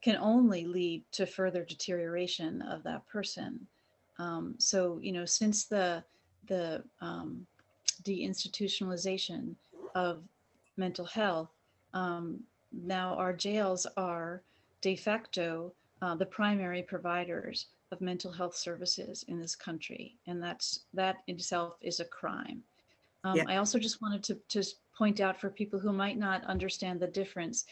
S17: can only lead to further deterioration of that person. So, you know, since the deinstitutionalization of mental health, now our jails are de facto the primary providers of mental health services in this country. And that in itself is a crime.
S16: Yeah.
S17: I also just wanted to point out for people who might not understand the difference,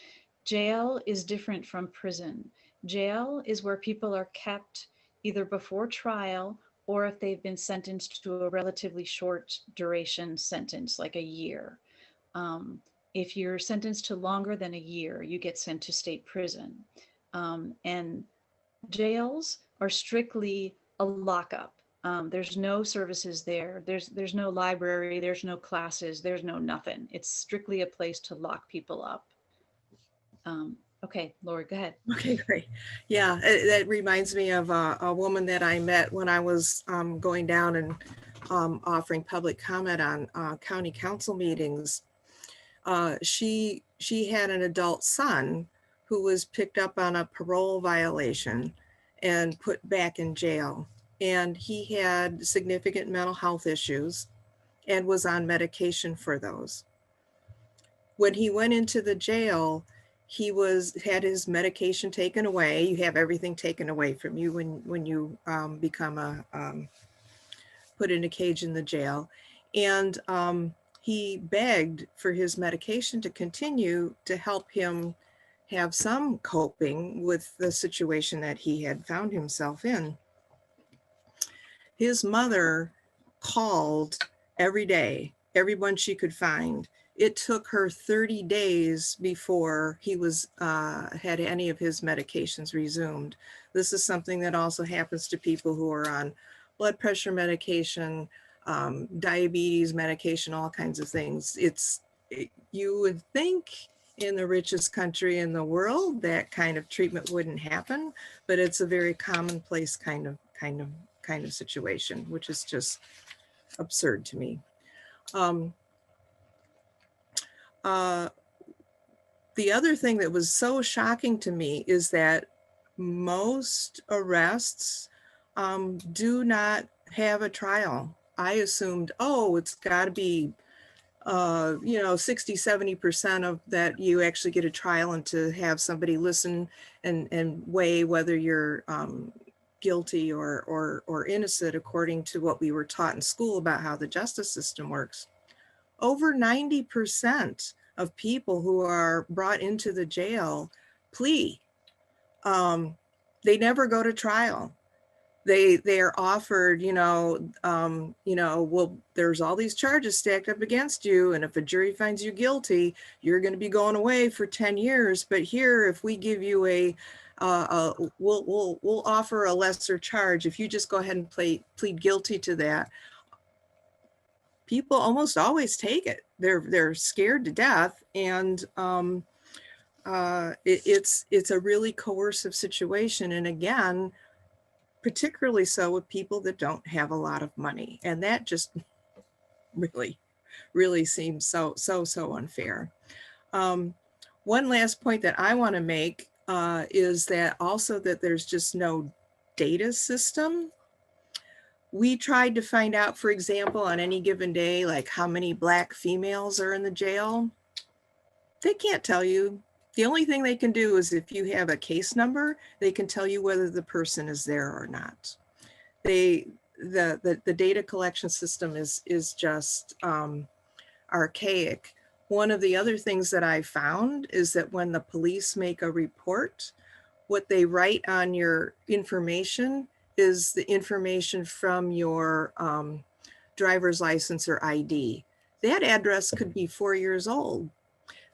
S17: jail is different from prison. Jail is where people are kept either before trial or if they've been sentenced to a relatively short duration sentence, like a year. If you're sentenced to longer than a year, you get sent to state prison. And jails are strictly a lockup. There's no services there. There's no library, there's no classes, there's no nothing. It's strictly a place to lock people up. Okay, Laurie, go ahead.
S16: Okay, great. Yeah, that reminds me of a woman that I met when I was going down and offering public comment on county council meetings. She had an adult son who was picked up on a parole violation and put back in jail. And he had significant mental health issues and was on medication for those. When he went into the jail, he had his medication taken away. You have everything taken away from you when you become put in a cage in the jail. And he begged for his medication to continue to help him have some coping with the situation that he had found himself in. His mother called every day, everyone she could find. It took her 30 days before he had any of his medications resumed. This is something that also happens to people who are on blood pressure medication, diabetes, medication, all kinds of things. You would think in the richest country in the world that kind of treatment wouldn't happen, but it's a very commonplace kind of situation, which is just absurd to me. The other thing that was so shocking to me is that most arrests do not have a trial. I assumed, oh, it's got to be, 60-70% of that you actually get a trial, and to have somebody listen and weigh whether you're guilty or innocent according to what we were taught in school about how the justice system works. Over 90% of people who are brought into the jail plea. They never go to trial. They are offered, well, there's all these charges stacked up against you, and if a jury finds you guilty, you're going to be going away for 10 years. But here, if we give you we'll offer a lesser charge if you just go ahead and plead guilty to that. People almost always take it. They're scared to death, and it's a really coercive situation. And again, particularly so with people that don't have a lot of money, and that just really seems so unfair. One last point that I want to make is that also that there's just no data system. We tried to find out, for example, on any given day, like how many Black females are in the jail. They can't tell you. The only thing they can do is if you have a case number, they can tell you whether the person is there or not. The data collection system is just archaic. One of the other things that I found is that when the police make a report, what they write on your information is the information from your driver's license or ID. That address could be 4 years old.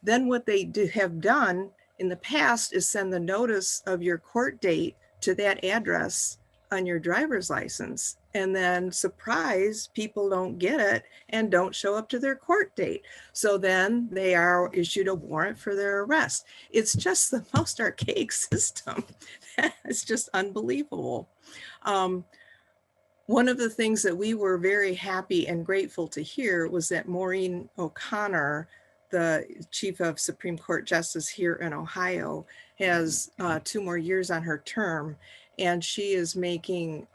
S16: Then what they have done in the past is send the notice of your court date to that address on your driver's license. And then surprise, people don't get it and don't show up to their court date. So then they are issued a warrant for their arrest. It's just the most archaic system. It's just unbelievable. One of the things that we were very happy and grateful to hear was that Maureen O'Connor, the Chief of Supreme Court Justice here in Ohio, has 2 more years on her term, and she is making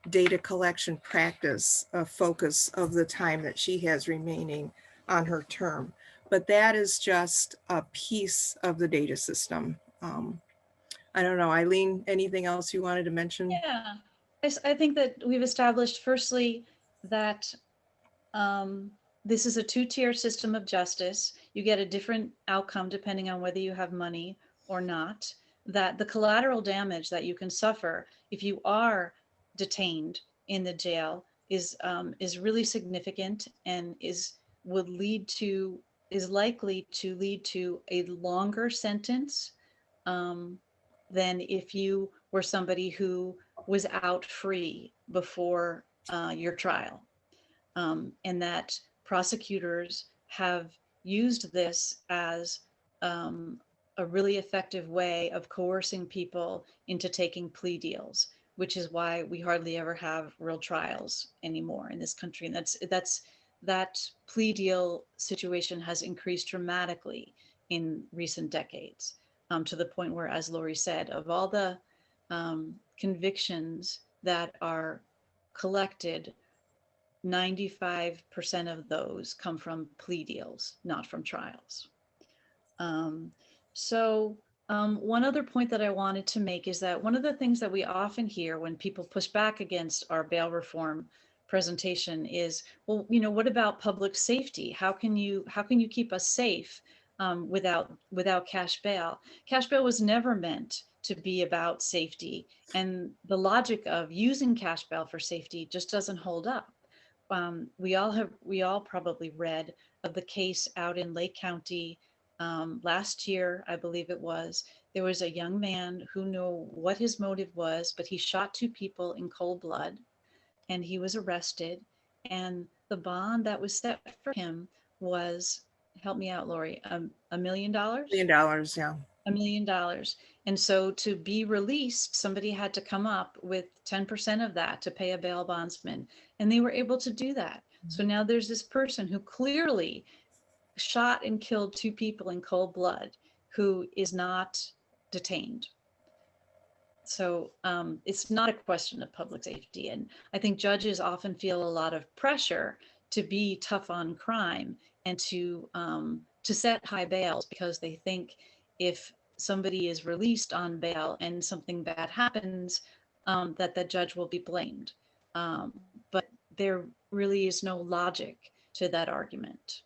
S16: data collection practice a focus of the time that she has remaining on her term. But that is just a piece of the data system. I don't know, Eileen, anything else you wanted to mention?
S17: Yeah, I think that we've established firstly that this is a 2-tier system of justice. You get a different outcome depending on whether you have money or not. That the collateral damage that you can suffer if you are detained in the jail is really significant, and is likely to lead to a longer sentence than if you were somebody who was out free before your trial. And that prosecutors have used this as a really effective way of coercing people into taking plea deals, which is why we hardly ever have real trials anymore in this country. And that plea deal situation has increased dramatically in recent decades, to the point where, as Laurie said, of all the convictions that are collected, 95% of those come from plea deals, not from trials. One other point that I wanted to make is that one of the things that we often hear when people push back against our bail reform presentation is, well, what about public safety? How can you keep us safe without cash bail? Cash bail was never meant to be about safety, and the logic of using cash bail for safety just doesn't hold up. We all probably read of the case out in Lake County last year, I believe it was. There was a young man who knew what his motive was, but he shot 2 people in cold blood, and he was arrested. And the bond that was set for him was, help me out, Laurie, $1 million?
S16: $1 million, yeah.
S17: $1 million. And so to be released, somebody had to come up with 10% of that to pay a bail bondsman. And they were able to do that. So now there's this person who clearly shot and killed 2 people in cold blood who is not detained. So it's not a question of public safety. And I think judges often feel a lot of pressure to be tough on crime and to set high bails, because they think if somebody is released on bail and something bad happens, that the judge will be blamed. But there really is no logic to that argument.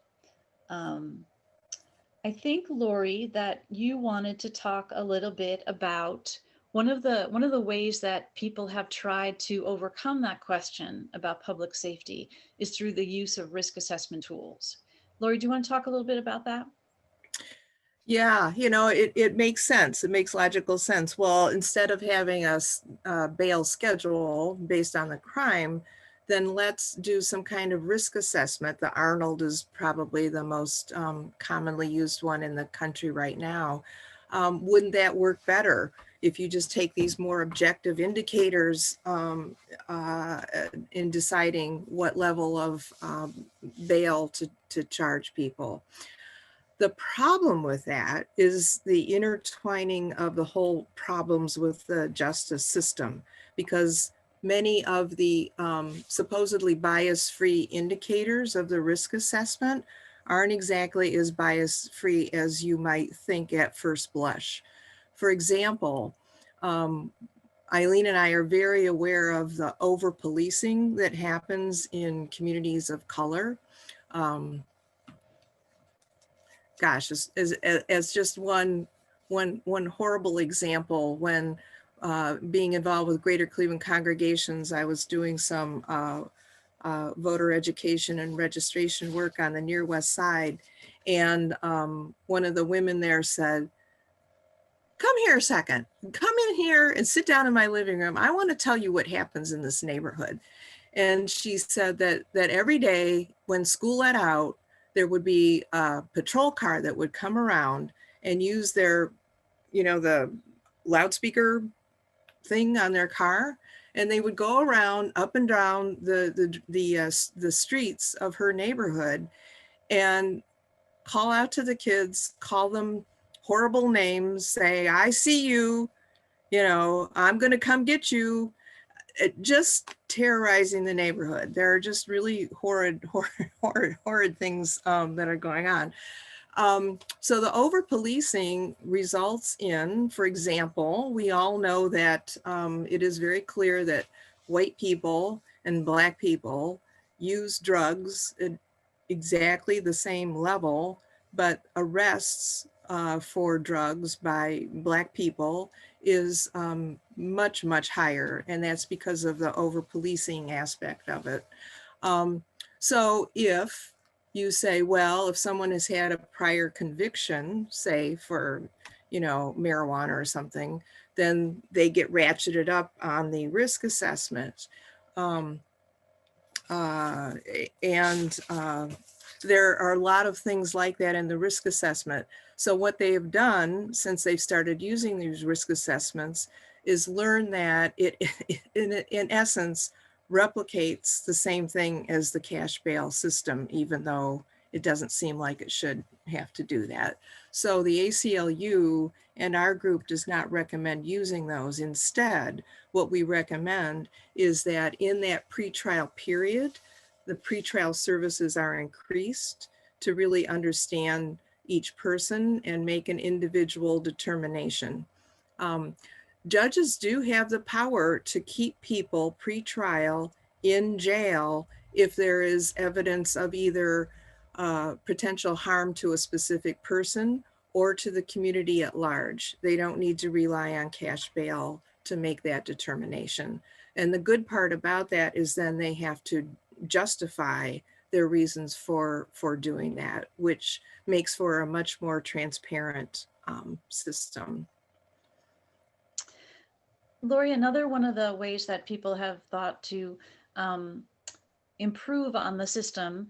S17: I think, Laurie, that you wanted to talk a little bit about one of the ways that people have tried to overcome that question about public safety is through the use of risk assessment tools. Laurie, do you want to talk a little bit about that?
S16: Yeah, it makes sense. It makes logical sense. Well, instead of having a bail schedule based on the crime, then let's do some kind of risk assessment. The Arnold is probably the most commonly used one in the country right now. Wouldn't that work better if you just take these more objective indicators in deciding what level of bail to charge people? The problem with that is the intertwining of the whole problems with the justice system, because many of the supposedly bias-free indicators of the risk assessment aren't exactly as bias-free as you might think at first blush. For example, Eileen and I are very aware of the over-policing that happens in communities of color. Gosh, as just one horrible example, when being involved with Greater Cleveland congregations, I was doing some voter education and registration work on the near west side. And one of the women there said, "Come here a second, come in here and sit down in my living room. I want to tell you what happens in this neighborhood." And she said that every day when school let out, there would be a patrol car that would come around and use their, the loudspeaker thing on their car, and they would go around up and down the streets of her neighborhood and call out to the kids, call them horrible names, say, "I see you, I'm going to come get you." Just terrorizing the neighborhood. There are just really horrid things that are going on. So the over-policing results in, for example, we all know that it is very clear that white people and Black people use drugs at exactly the same level, but arrests for drugs by Black people is much, much higher. And that's because of the over-policing aspect of it. So if you say, well, if someone has had a prior conviction, say for, marijuana or something, then they get ratcheted up on the risk assessment. There are a lot of things like that in the risk assessment. So what they have done since they've started using these risk assessments is learn that it in essence replicates the same thing as the cash bail system, even though it doesn't seem like it should have to do that. So the ACLU and our group does not recommend using those. Instead, what we recommend is that in that pretrial period, the pretrial services are increased to really understand each person and make an individual determination. Judges do have the power to keep people pretrial in jail if there is evidence of either potential harm to a specific person or to the community at large. They don't need to rely on cash bail to make that determination. And the good part about that is then they have to justify their reasons for doing that, which makes for a much more transparent system.
S17: Laurie, another one of the ways that people have thought to improve on the system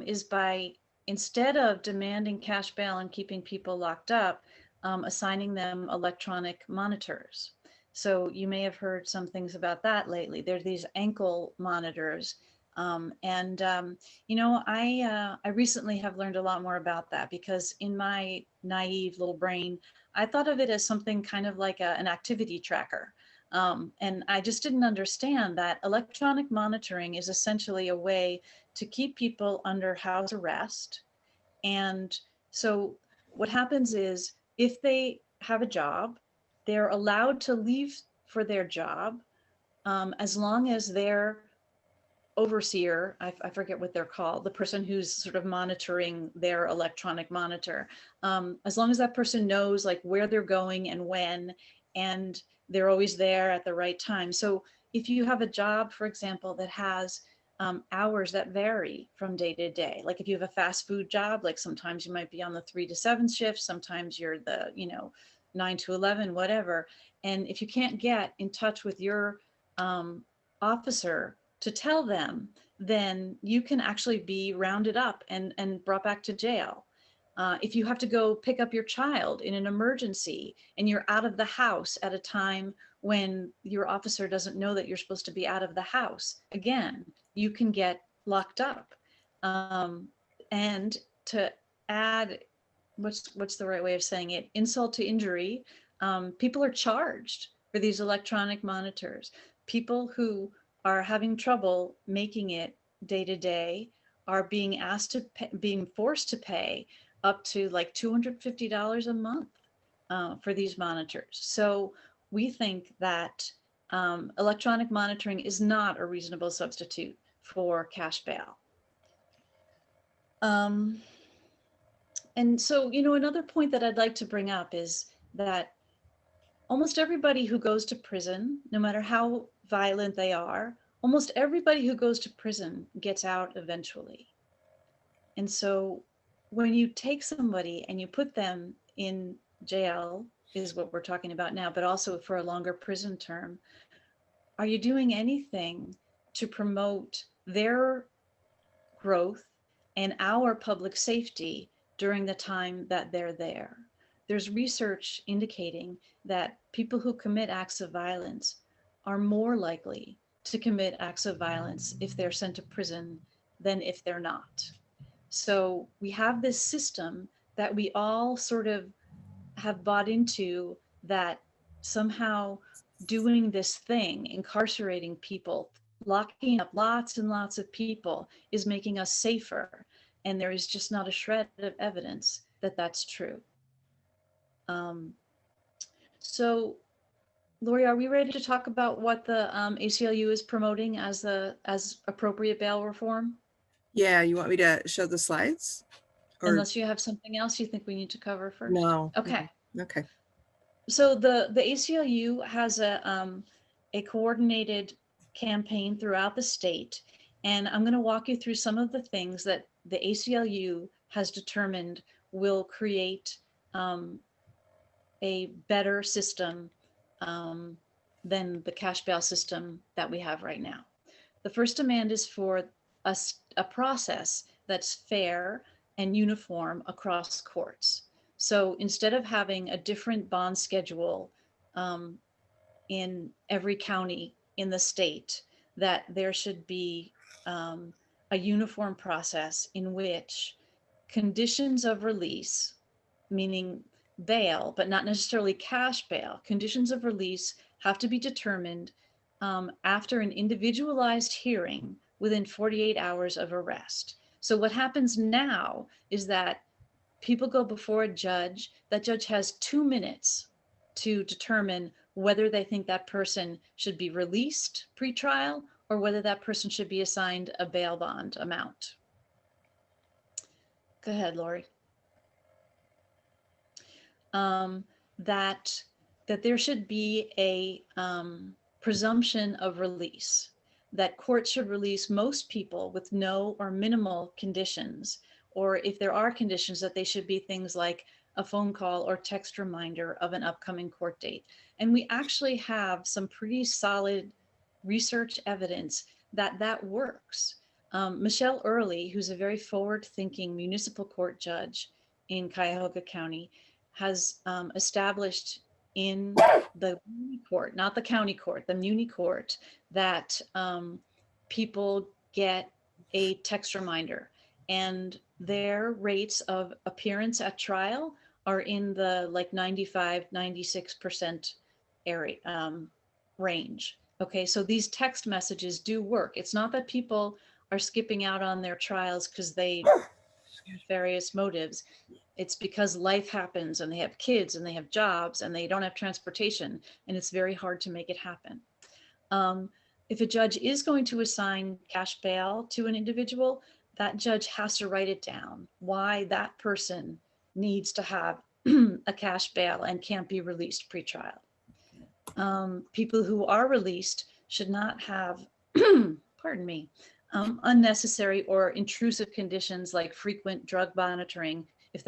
S17: is by, instead of demanding cash bail and keeping people locked up, assigning them electronic monitors. So you may have heard some things about that lately. There's these ankle monitors. You know, I recently have learned a lot more about that, because in my naive little brain, I thought of it as something kind of like an activity tracker. And I just didn't understand that electronic monitoring is essentially a way to keep people under house arrest. And so what happens is, if they have a job, they're allowed to leave for their job as long as their overseer, I forget what they're called, the person who's sort of monitoring their electronic monitor, as long as that person knows like where they're going and when, and they're always there at the right time. So if you have a job, for example, that has hours that vary from day to day, like if you have a fast food job, like sometimes you might be on the 3 to 7 shift, sometimes you're the, 9 to 11, whatever. And if you can't get in touch with your officer to tell them, then you can actually be rounded up and brought back to jail. If you have to go pick up your child in an emergency and you're out of the house at a time when your officer doesn't know that you're supposed to be out of the house, again, you can get locked up. And to add, what's the right way of saying it? Insult to injury, people are charged for these electronic monitors. People who are having trouble making it day to day are being asked to pay, being forced to pay up to like $250 a month for these monitors. So we think that electronic monitoring is not a reasonable substitute for cash bail. And so, another point that I'd like to bring up is that almost everybody who goes to prison, no matter how violent they are, almost everybody who goes to prison gets out eventually. And so when you take somebody and you put them in jail, is what we're talking about now, but also for a longer prison term, are you doing anything to promote their growth and our public safety during the time that they're there? There's research indicating that people who commit acts of violence are more likely to commit acts of violence if they're sent to prison than if they're not. So we have this system that we all sort of have bought into, that somehow doing this thing, incarcerating people, locking up lots and lots of people, is making us safer. And there is just not a shred of evidence that that's true. So, Laurie, are we ready to talk about what the ACLU is promoting as appropriate bail reform?
S16: Yeah, you want me to show the slides?
S17: Unless you have something else you think we need to cover first.
S16: No.
S17: Okay.
S16: Okay.
S17: So the ACLU has a coordinated campaign throughout the state, and I'm going to walk you through some of the things that the ACLU has determined will create a better system than the cash bail system that we have right now. The first demand is for a process that's fair and uniform across courts. So instead of having a different bond schedule in every county in the state, that there should be a uniform process in which conditions of release, meaning bail, but not necessarily cash bail, conditions of release have to be determined after an individualized hearing within 48 hours of arrest. So what happens now is that people go before a judge. That judge has 2 minutes to determine whether they think that person should be released pre-trial or whether that person should be assigned a bail bond amount. Go ahead, Laurie. That there should be a presumption of release, that courts should release most people with no or minimal conditions, or if there are conditions, that they should be things like a phone call or text reminder of an upcoming court date. And we actually have some pretty solid research evidence that that works. Michelle Early, who's a very forward-thinking municipal court judge in Cuyahoga County, has established in the muni court, not the county court, the muni court, that people get a text reminder, and their rates of appearance at trial are in the like 95, 96% area range. Okay, so these text messages do work. It's not that people are skipping out on their trials because they have various motives. It's because life happens and they have kids and they have jobs and they don't have transportation, and it's very hard to make it happen. If a judge is going to assign cash bail to an individual, that judge has to write it down, why that person needs to have a cash bail and can't be released pre-trial. People who are released should not have, pardon me, unnecessary or intrusive conditions like frequent drug monitoring if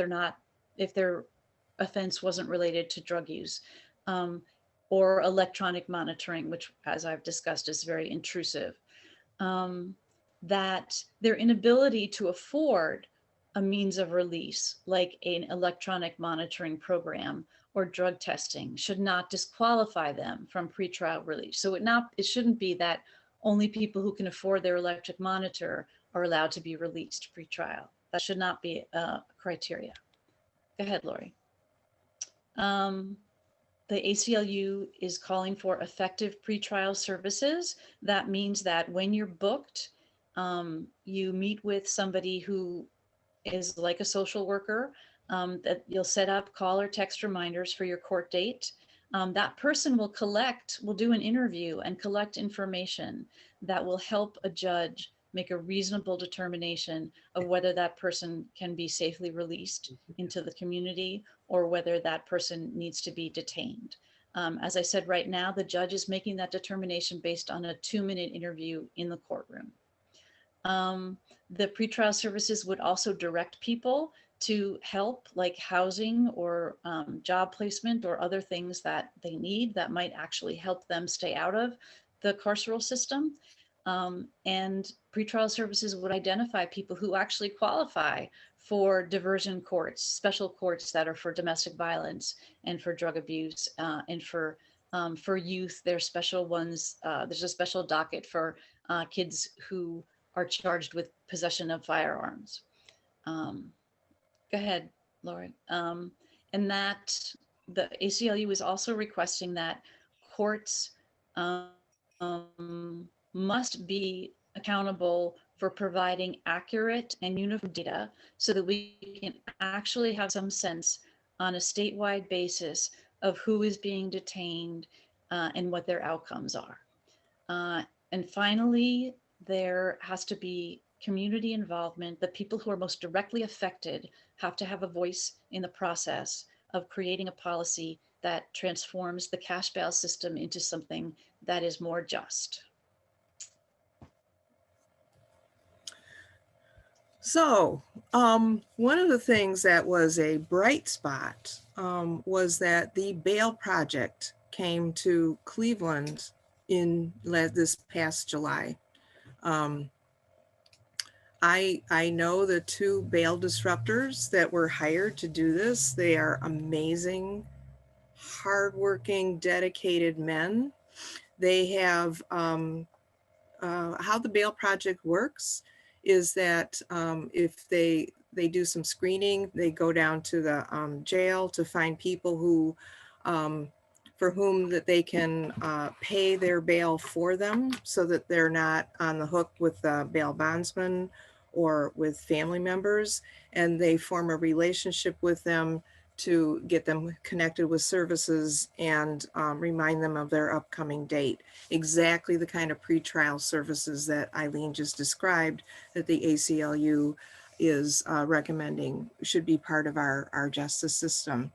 S17: their offense wasn't related to drug use, or electronic monitoring, which, as I've discussed, is very intrusive. That their inability to afford a means of release, like an electronic monitoring program or drug testing, should not disqualify them from pretrial release. So it shouldn't be that only people who can afford their electric monitor are allowed to be released pretrial. That should not be a criteria. Go ahead, Laurie. The ACLU is calling for effective pretrial services. That means that when you're booked, you meet with somebody who is like a social worker, that you'll set up call or text reminders for your court date. That person will do an interview and collect information that will help a judge make a reasonable determination of whether that person can be safely released into the community or whether that person needs to be detained. As I said, right now, the judge is making that determination based on a 2-minute interview in the courtroom. The pretrial services would also direct people to help, like housing or job placement or other things that they need that might actually help them stay out of the carceral system. And pretrial services would identify people who actually qualify for diversion courts, special courts that are for domestic violence and for drug abuse, and for youth. There's special ones. There's a special docket for kids who are charged with possession of firearms. Go ahead, Laurie. And that the ACLU is also requesting that courts must be accountable for providing accurate and uniform data so that we can actually have some sense on a statewide basis of who is being detained and what their outcomes are. And finally, there has to be community involvement. The people who are most directly affected have to have a voice in the process of creating a policy that transforms the cash bail system into something that is more just.
S16: So one of the things that was a bright spot was that the Bail Project came to Cleveland in this past July. I know the 2 bail disruptors that were hired to do this. They are amazing, hardworking, dedicated men. They have, how the Bail Project works is that if they do some screening, they go down to the jail to find people who, for whom that they can pay their bail for them so that they're not on the hook with the bail bondsman or with family members, and they form a relationship with them to get them connected with services and remind them of their upcoming date. Exactly the kind of pretrial services that Eileen just described that the ACLU is recommending should be part of our justice system.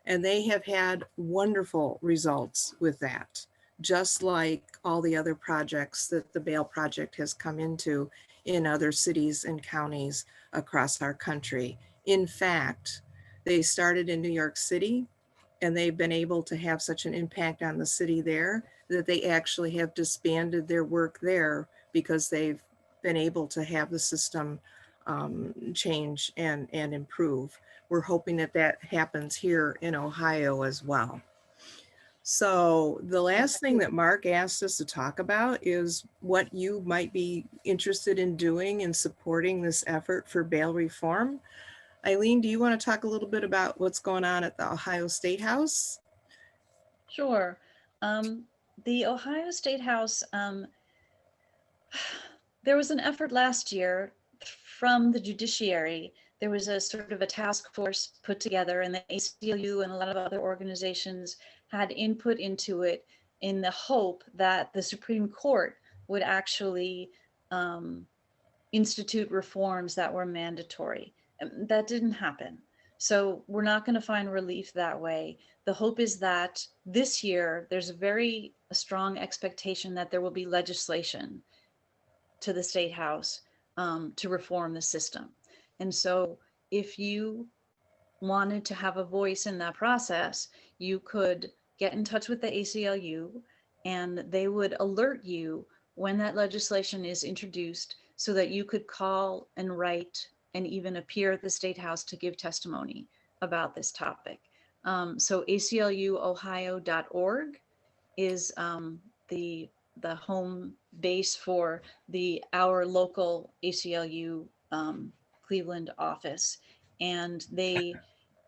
S16: And they have had wonderful results with that, just like all the other projects that the Bail Project has come into in other cities and counties across our country. In fact, they started in New York City, and they've been able to have such an impact on the city there that they actually have disbanded their work there because they've been able to have the system change and improve. We're hoping that that happens here in Ohio as well. So the last thing that Mark asked us to talk about is what you might be interested in doing in supporting this effort for bail reform. Eileen, do you want to talk a little bit about what's going on at the Ohio State House?
S17: Sure. The Ohio State House, there was an effort last year from the judiciary. There was a sort of a task force put together, and the ACLU and a lot of other organizations had input into it in the hope that the Supreme Court would actually institute reforms that were mandatory. That didn't happen. So we're not going to find relief that way. The hope is that this year there's a strong expectation that there will be legislation to the State House to reform the system. And so if you wanted to have a voice in that process, you could get in touch with the ACLU and they would alert you when that legislation is introduced so that you could call and write and even appear at the State House to give testimony about this topic. So ACLUohio.org is the home base for our local ACLU Cleveland office. And they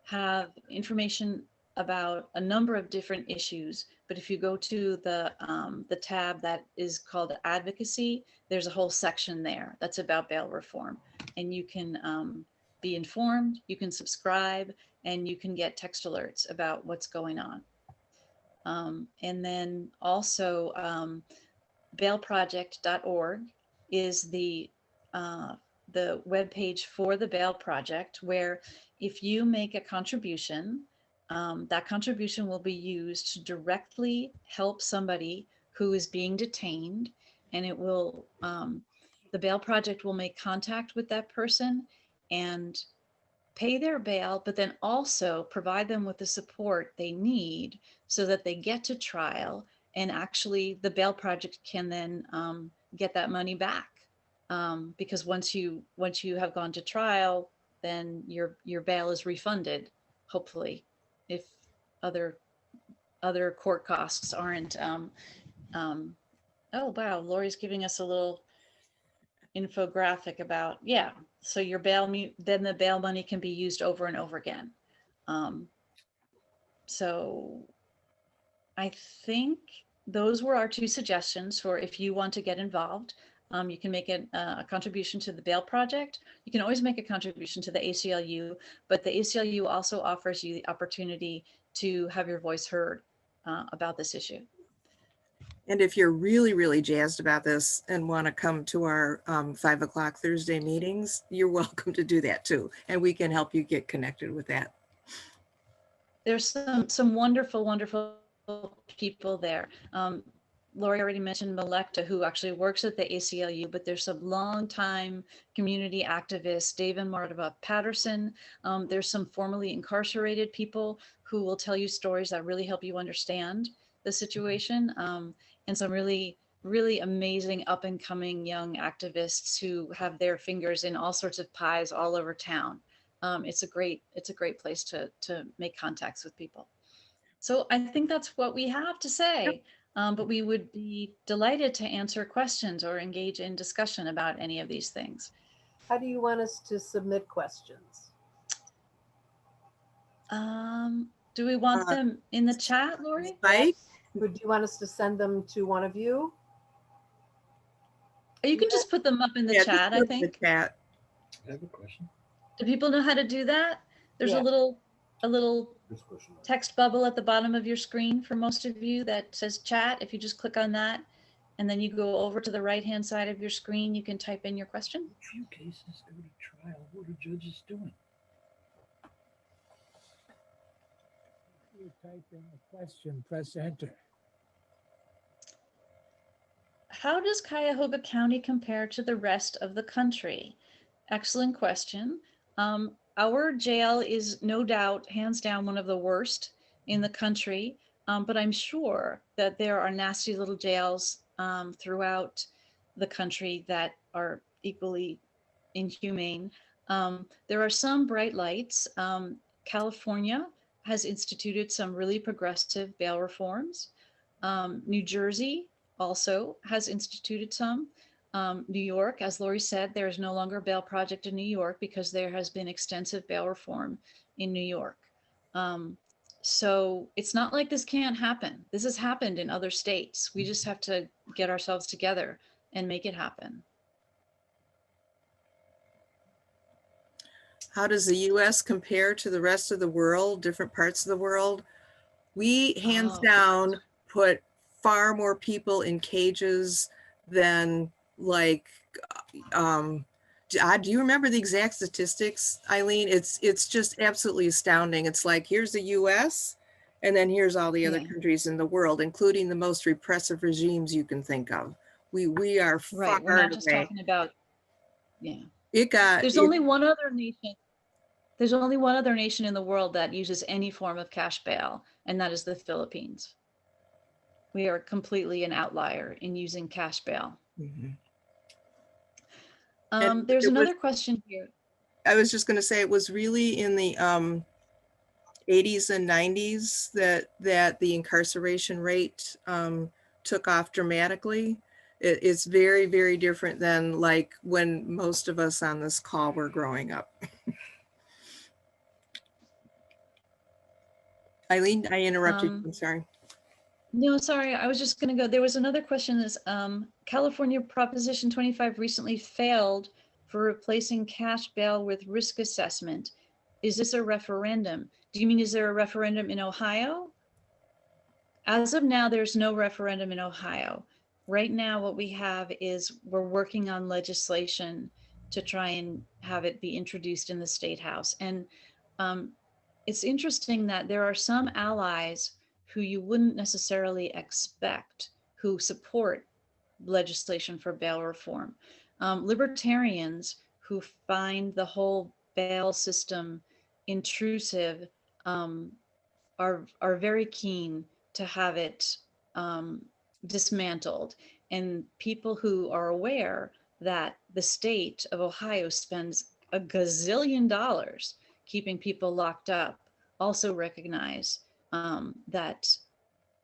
S17: have information about a number of different issues. But if you go to the tab that is called advocacy, there's a whole section there that's about bail reform. And you can be informed, you can subscribe, and you can get text alerts about what's going on. And then also bailproject.org is the webpage for the Bail Project, where if you make a contribution, that contribution will be used to directly help somebody who is being detained, and it will, the Bail Project will make contact with that person and pay their bail, but then also provide them with the support they need so that they get to trial, and actually the Bail Project can then get that money back. Because once you have gone to trial, then your bail is refunded, hopefully, if other court costs aren't. Oh wow, Laurie's giving us a little infographic about, yeah. So your then the bail money can be used over and over again. So I think those were our two suggestions for if you want to get involved. You can make a contribution to the Bail Project. You can always make a contribution to the ACLU, but the ACLU also offers you the opportunity to have your voice heard about this issue.
S16: And if you're really, really jazzed about this and want to come to our 5 o'clock Thursday meetings, you're welcome to do that too. And we can help you get connected with that.
S17: There's some wonderful, wonderful people there. Laurie already mentioned Melekta, who actually works at the ACLU, but there's some longtime community activists, Dave and Marta Patterson. There's some formerly incarcerated people who will tell you stories that really help you understand the situation. And some really, really amazing up and coming young activists who have their fingers in all sorts of pies all over town. It's a great place to make contacts with people. So I think that's what we have to say. But we would be delighted to answer questions or engage in discussion about any of these things.
S4: How do you want us to submit questions?
S17: Do we want them in the chat, Laurie?
S16: Right.
S4: Or do you want us to send them to one of you?
S17: Or you can just put them up in the chat, I think.
S16: The chat.
S15: I have a question.
S17: Do people know how to do that? There's
S4: Yeah.
S17: a little text bubble at the bottom of your screen for most of you that says chat. If you just click on that and then you go over to the right-hand side of your screen, you can type in your question.
S15: Few cases go to trial. What are judges doing?
S1: You type in the question, press enter.
S17: How does Cuyahoga County compare to the rest of the country? Excellent question. Our jail is no doubt, hands down, one of the worst in the country, but I'm sure that there are nasty little jails throughout the country that are equally inhumane. There are some bright lights. California has instituted some really progressive bail reforms. New Jersey also has instituted some. New York, as Laurie said, there is no longer a bail project in New York because there has been extensive bail reform in New York. So it's not like this can't happen. This has happened in other states. We just have to get ourselves together and make it happen.
S16: How does the US compare to the rest of the world, different parts of the world? We hands down put far more people in cages than like, do you remember the exact statistics, Eileen? It's just absolutely astounding. It's like, here's the US, and then here's all the other countries in the world, including the most repressive regimes you can think of. We are
S17: right.
S16: far
S17: We're not just
S16: away.
S17: talking about, yeah.
S16: There's
S17: only one other nation. There's only one other nation in the world that uses any form of cash bail, and that is the Philippines. We are completely an outlier in using cash bail. There's another question here.
S16: I was just going to say, it was really in the 80s and 90s that the incarceration rate took off dramatically. It's very, very different than like when most of us on this call were growing up. Eileen, I interrupted you. I'm sorry.
S17: No, sorry. I was just going to go. There was another question. Is California Proposition 25 recently failed for replacing cash bail with risk assessment. Is this a referendum? Do you mean, is there a referendum in Ohio? As of now, there's no referendum in Ohio. Right now, what we have is we're working on legislation to try and have it be introduced in the State House. And it's interesting that there are some allies who you wouldn't necessarily expect who support legislation for bail reform. Libertarians who find the whole bail system intrusive are very keen to have it dismantled. And people who are aware that the state of Ohio spends a gazillion dollars keeping people locked up also recognize that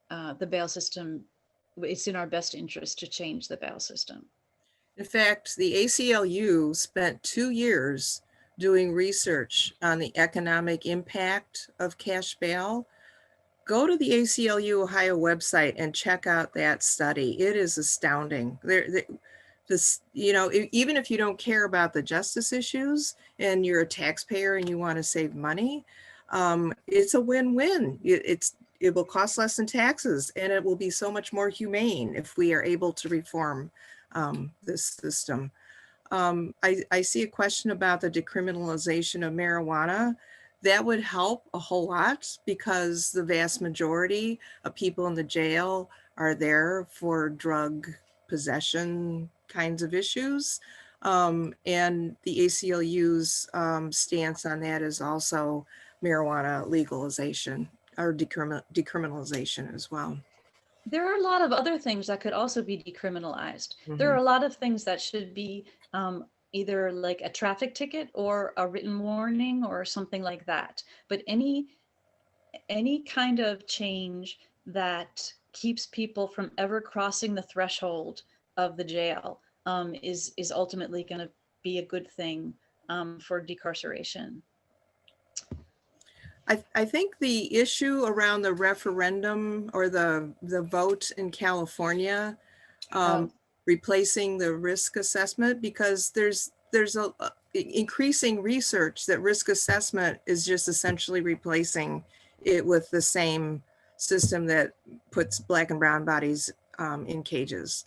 S17: the bail system, it's in our best interest to change the bail system.
S16: In fact, the ACLU spent 2 years doing research on the economic impact of cash bail. Go to the ACLU Ohio website and check out that study. It is astounding. Even if you don't care about the justice issues and you're a taxpayer and you want to save money, it's a win-win. It will cost less in taxes, and it will be so much more humane if we are able to reform this system. I see a question about the decriminalization of marijuana. That would help a whole lot because the vast majority of people in the jail are there for drug possession kinds of issues. And the ACLU's stance on that is also marijuana legalization or decriminalization as well.
S17: There are a lot of other things that could also be decriminalized. There are a lot of things that should be either like a traffic ticket or a written warning or something like that. But any kind of change that keeps people from ever crossing the threshold of the jail is ultimately going to be a good thing for decarceration.
S16: I think the issue around the referendum or the vote in California replacing the risk assessment, because there's a increasing research that risk assessment is just essentially replacing it with the same system that puts black and brown bodies in cages.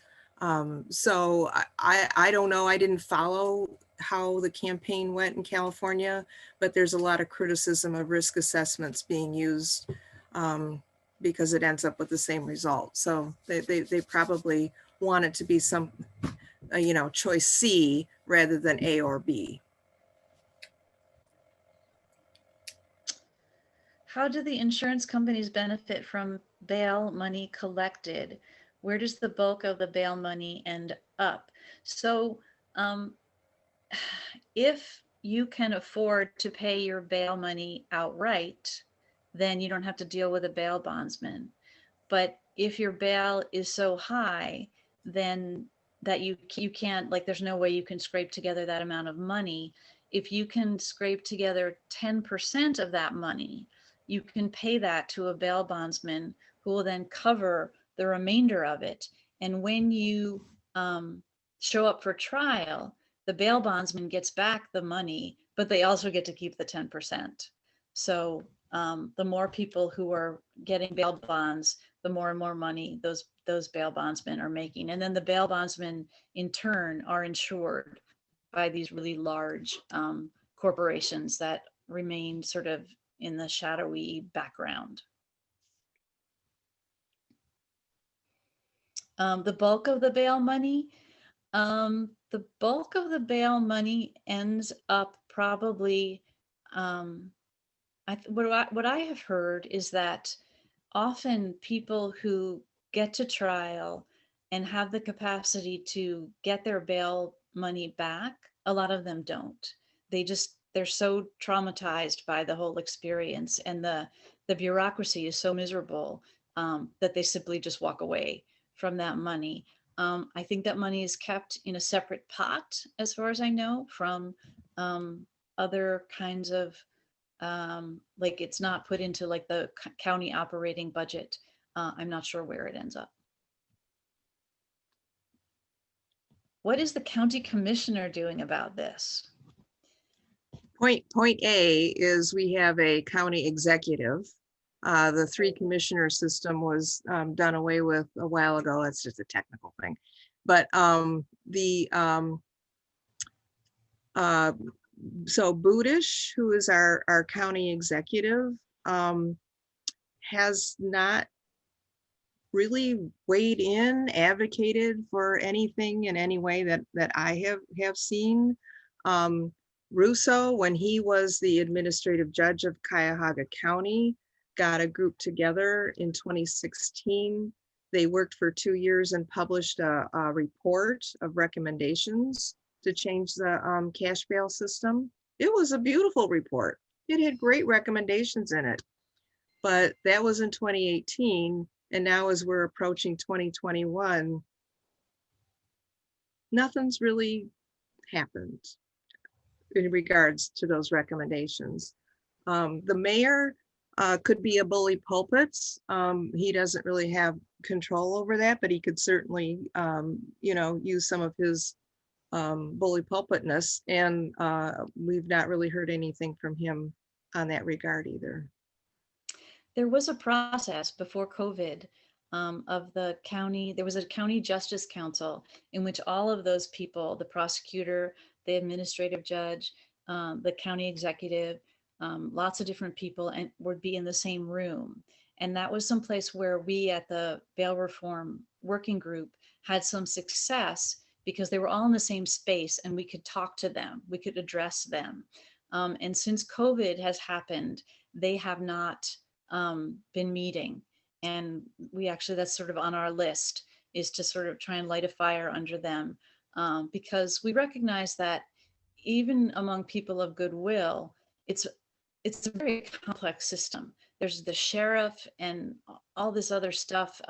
S16: So I don't know. I didn't follow how the campaign went in California, but there's a lot of criticism of risk assessments being used because it ends up with the same result. So they probably want it to be some, choice C rather than A or B.
S17: How do the insurance companies benefit from bail money collected? Where does the bulk of the bail money end up? So if you can afford to pay your bail money outright, then you don't have to deal with a bail bondsman. But if your bail is so high, then that you can't, like, there's no way you can scrape together that amount of money. If you can scrape together 10% of that money, you can pay that to a bail bondsman who will then cover the remainder of it. And when you show up for trial, the bail bondsman gets back the money, but they also get to keep the 10%. So the more people who are getting bail bonds, the more and more money those bail bondsmen are making. And then the bail bondsmen in turn are insured by these really large corporations that remain sort of in the shadowy background. The bulk of the bail money, ends up probably, what I have heard is that often people who get to trial and have the capacity to get their bail money back, a lot of them don't. They're so traumatized by the whole experience, and the bureaucracy is so miserable that they simply just walk away from that money. I think that money is kept in a separate pot, as far as I know, from other kinds of, like, it's not put into like the county operating budget. I'm not sure where it ends up. What is the county commissioner doing about this?
S9: Point A is we have a county executive. The 3-commissioner system was done away with a while ago. That's just a technical thing. But so Budish, who is our county executive, has not really weighed in, advocated for anything in any way that I have seen. Russo, when he was the administrative judge of Cuyahoga County, got a group together in 2016. They worked for 2 years and published a report of recommendations to change the cash bail system. It was a beautiful report. It had great recommendations in it, but that was in 2018. And now as we're approaching 2021, nothing's really happened in regards to those recommendations. The mayor could be a bully pulpit. He doesn't really have control over that, but he could certainly, use some of his bully pulpitness. And we've not really heard anything from him on that regard either.
S17: There was a process before COVID of the county. There was a county justice council in which all of those people, the prosecutor, the administrative judge, the county executive, lots of different people, and would be in the same room. And that was someplace where we at the bail reform working group had some success because they were all in the same space and we could talk to them, we could address them. And since COVID has happened, they have not been meeting. And we actually, that's sort of on our list, is to sort of try and light a fire under them, because we recognize that even among people of goodwill, it's a very complex system. There's the sheriff and all this other stuff.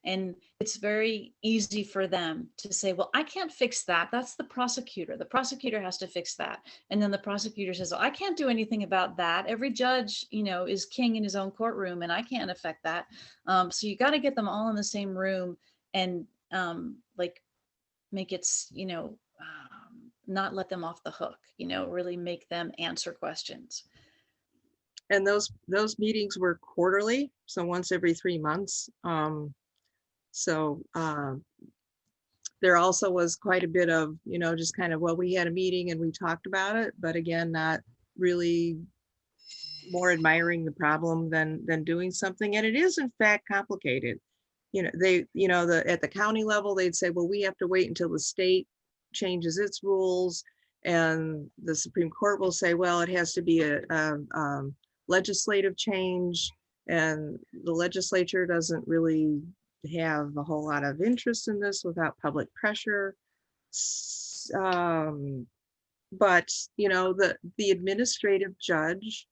S17: And it's very easy for them to say, well, I can't fix that. That's the prosecutor. The prosecutor has to fix that. And then the prosecutor says, oh, I can't do anything about that. Every judge, is king in his own courtroom and I can't affect that. So you got to get them all in the same room and make it, not let them off the hook, really make them answer questions.
S9: And those meetings were quarterly, so once every 3 months. There also was quite a bit of, just kind of, well, we had a meeting and we talked about it, but again, not really more admiring the problem than doing something. And it is in fact complicated. At the county level, they'd say, well, we have to wait until the state changes its rules, and the Supreme Court will say, well, it has to be a legislative change, and the legislature doesn't really have a whole lot of interest in this without public pressure. But, you know, the administrative judge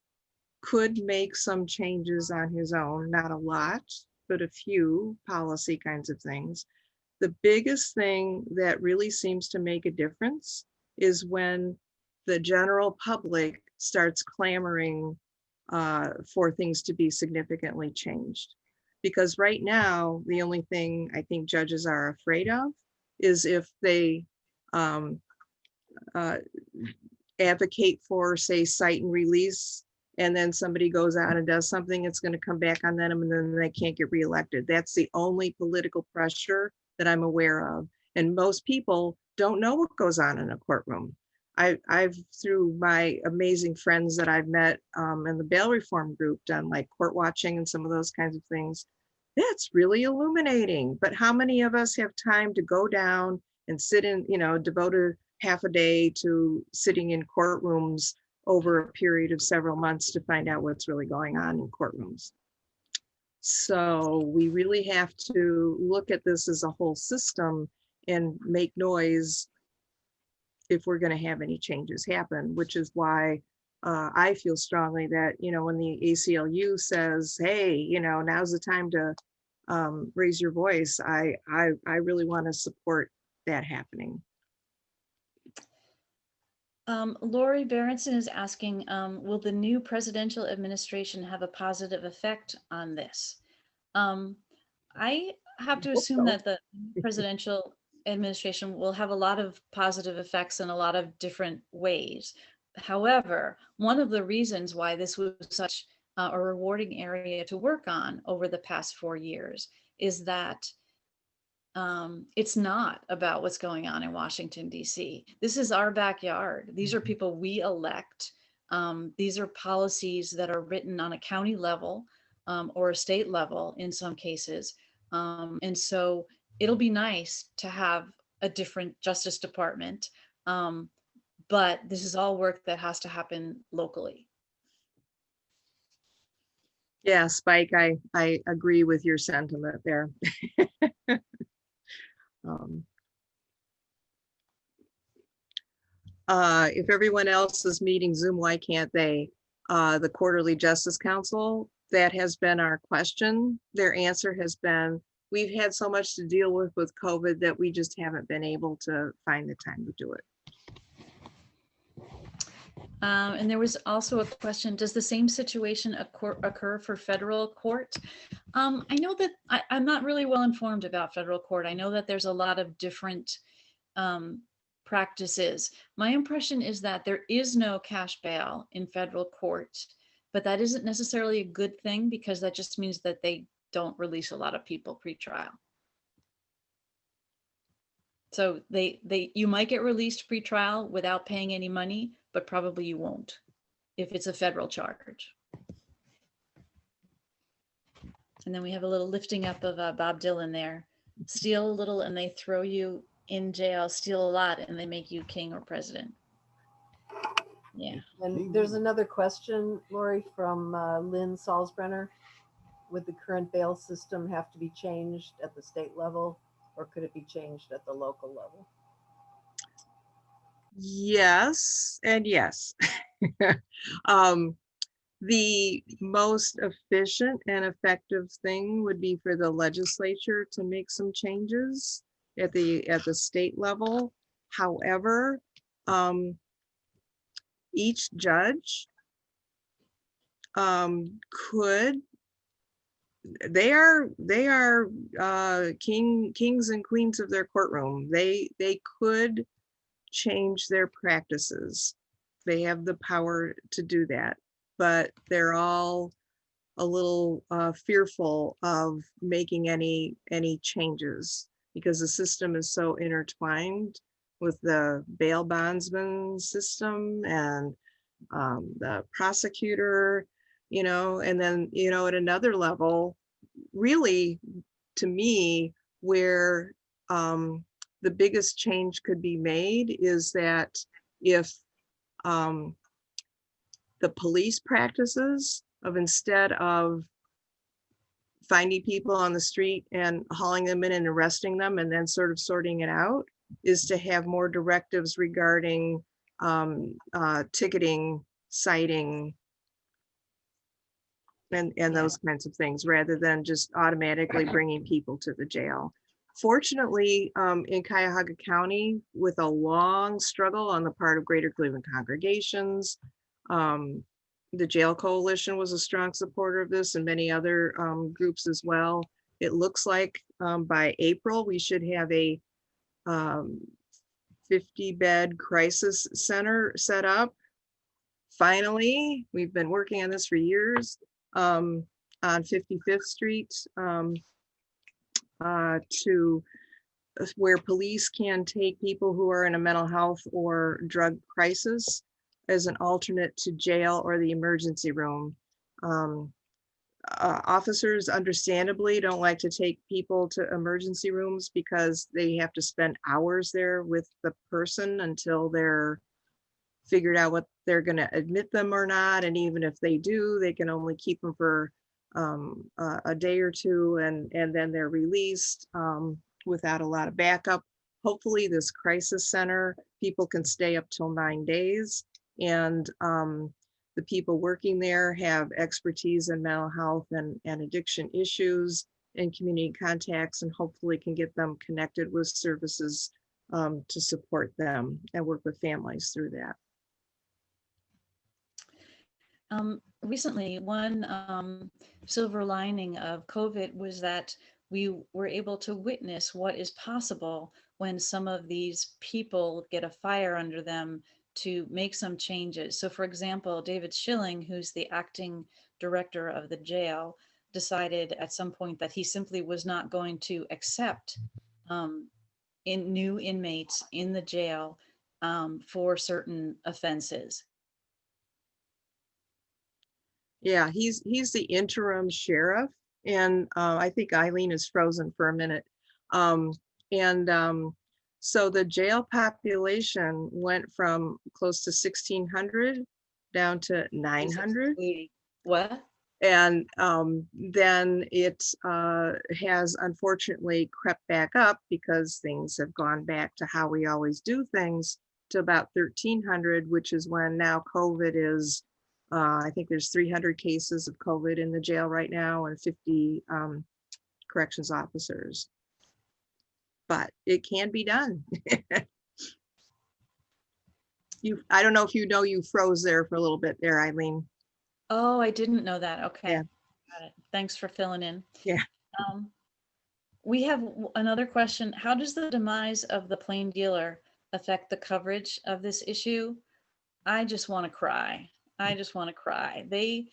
S9: could make some changes on his own, not a lot, but a few policy kinds of things. The biggest thing that really seems to make a difference is when the general public starts clamoring for things to be significantly changed. Because right now, the only thing I think judges are afraid of is if they advocate for, say, cite and release, and then somebody goes out and does something, it's going to come back on them and then they can't get reelected. That's the only political pressure that I'm aware of. And most people don't know what goes on in a courtroom. I've through my amazing friends that I've met in the bail reform group, done like court watching and some of those kinds of things. That's really illuminating. But how many of us have time to go down and sit in, you know, devote a half a day to sitting in courtrooms over a period of several months to find out what's really going on in courtrooms? So we really have to look at this as a whole system and make noise if we're going to have any changes happen, which is why I feel strongly that, you know, when the ACLU says, hey, you know, now's the time to raise your voice, I really want to support that happening.
S17: Laurie Berenson is asking, will the new presidential administration have a positive effect on this? I have to assume that the presidential administration will have a lot of positive effects in a lot of different ways. However, one of the reasons why this was such a rewarding area to work on over the past 4 years is that it's not about what's going on in Washington, D.C. This is our backyard. These are people we elect. These are policies that are written on a county level or a state level in some cases. And so it'll be nice to have a different Justice Department, but this is all work that has to happen locally.
S9: Yeah, Spike, I agree with your sentiment there. If everyone else is meeting Zoom, why can't they? The Quarterly Justice Council, that has been our question. Their answer has been, we've had so much to deal with COVID that we just haven't been able to find the time to do it.
S17: And there was also a question, does the same situation occur for federal court? I know that I'm not really well informed about federal court. I know that there's a lot of different practices. My impression is that there is no cash bail in federal court, but that isn't necessarily a good thing because that just means that they don't release a lot of people pre-trial. So you might get released pre-trial without paying any money, but probably you won't if it's a federal charge. And then we have a little lifting up of Bob Dylan there. Steal a little and they throw you in jail, steal a lot and they make you king or president. Yeah.
S4: And there's another question, Laurie, from Lynn Salzbrenner. Would the current bail system have to be changed at the state level, or could it be changed at the local level?
S9: Yes, and yes. The most efficient and effective thing would be for the legislature to make some changes at the state level. However, each judge could, they are kings and queens of their courtroom. They could change their practices. They have the power to do that, but they're all a little fearful of making any changes because the system is so intertwined with the bail bondsman system and the prosecutor, you know, and then, you know, at another level, really, to me, where the biggest change could be made is that if the police practices of, instead of finding people on the street and hauling them in and arresting them and then sort of sorting it out, is to have more directives regarding ticketing, citing, and those kinds of things, rather than just automatically bringing people to the jail. Fortunately, in Cuyahoga County, with a long struggle on the part of Greater Cleveland congregations, the Jail Coalition was a strong supporter of this, and many other groups as well. It looks like by April, we should have a 50-bed crisis center set up. Finally, we've been working on this for years, on 55th Street, to where police can take people who are in a mental health or drug crisis as an alternate to jail or the emergency room. Officers understandably don't like to take people to emergency rooms because they have to spend hours there with the person until they're figured out what they're going to admit them or not. And even if they do, they can only keep them for a day or two, and then they're released without a lot of backup. Hopefully this crisis center, people can stay up till 9 days, and the people working there have expertise in mental health and addiction issues and community contacts, and hopefully can get them connected with services to support them and work with families through that.
S17: Recently, one silver lining of COVID was that we were able to witness what is possible when some of these people get a fire under them to make some changes. So for example, David Schilling, who's the acting director of the jail, decided at some point that he simply was not going to accept new inmates in the jail for certain offenses.
S9: Yeah, he's the interim sheriff, and I think Eileen is frozen for a minute. So the jail population went from close to 1,600 down to 900.
S17: What?
S9: And then it has unfortunately crept back up because things have gone back to how we always do things, to about 1,300, which is when now COVID is, I think there's 300 cases of COVID in the jail right now and 50 corrections officers. But it can be done. I don't know if you know, you froze there for a little bit there, Eileen.
S17: Oh, I didn't know that. Okay.
S9: Yeah.
S17: Got it. Thanks for filling in.
S9: Yeah.
S17: We have another question. How does the demise of the plain dealer affect the coverage of this issue? I just want to cry. I just want to cry. They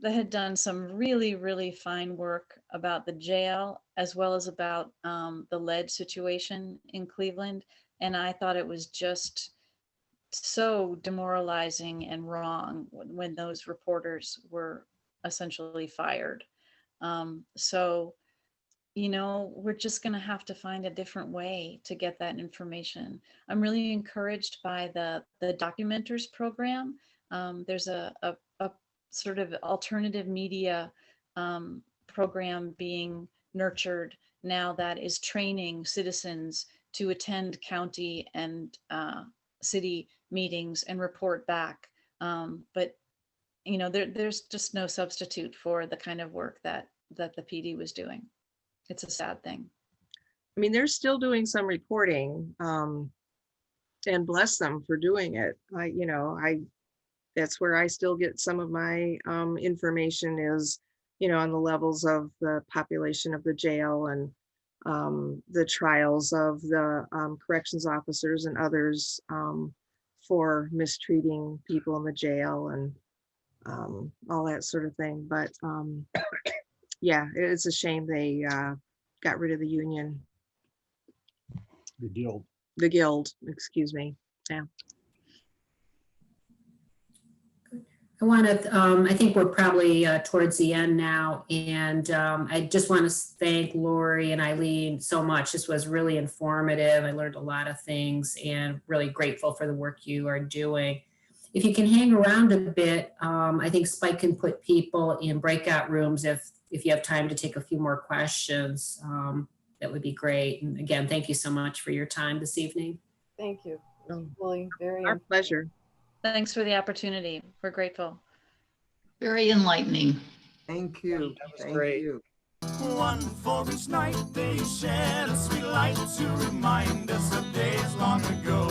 S17: had done some really, really fine work about the jail, as well as about the lead situation in Cleveland. And I thought it was just so demoralizing and wrong when those reporters were essentially fired. So, you know, we're just going to have to find a different way to get that information. I'm really encouraged by the Documenters program. There's a sort of alternative media program being nurtured now that is training citizens to attend county and city meetings and report back. But you know, there's just no substitute for the kind of work that the PD was doing. It's a sad thing.
S9: I mean, they're still doing some reporting, and bless them for doing it. That's where I still get some of my information is, you know, on the levels of the population of the jail and the trials of the corrections officers and others for mistreating people in the jail and all that sort of thing. But yeah, it's a shame they got rid of the union. The guild, excuse me. Yeah.
S19: I want to, I think we're probably towards the end now, and I just want to thank Laurie and Eileen so much. This was really informative. I learned a lot of things and really grateful for the work you are doing. If you can hang around a bit, I think Spike can put people in breakout rooms if you have time to take a few more questions. that would be great. And again, thank you so much for your time this evening.
S4: Thank you. Really very
S9: Our pleasure.
S17: Thanks for the opportunity. We're grateful.
S13: Very enlightening.
S10: Thank you. Thank
S2: great.
S10: you.
S8: One for each night they shed a sweet light to remind us of days long ago.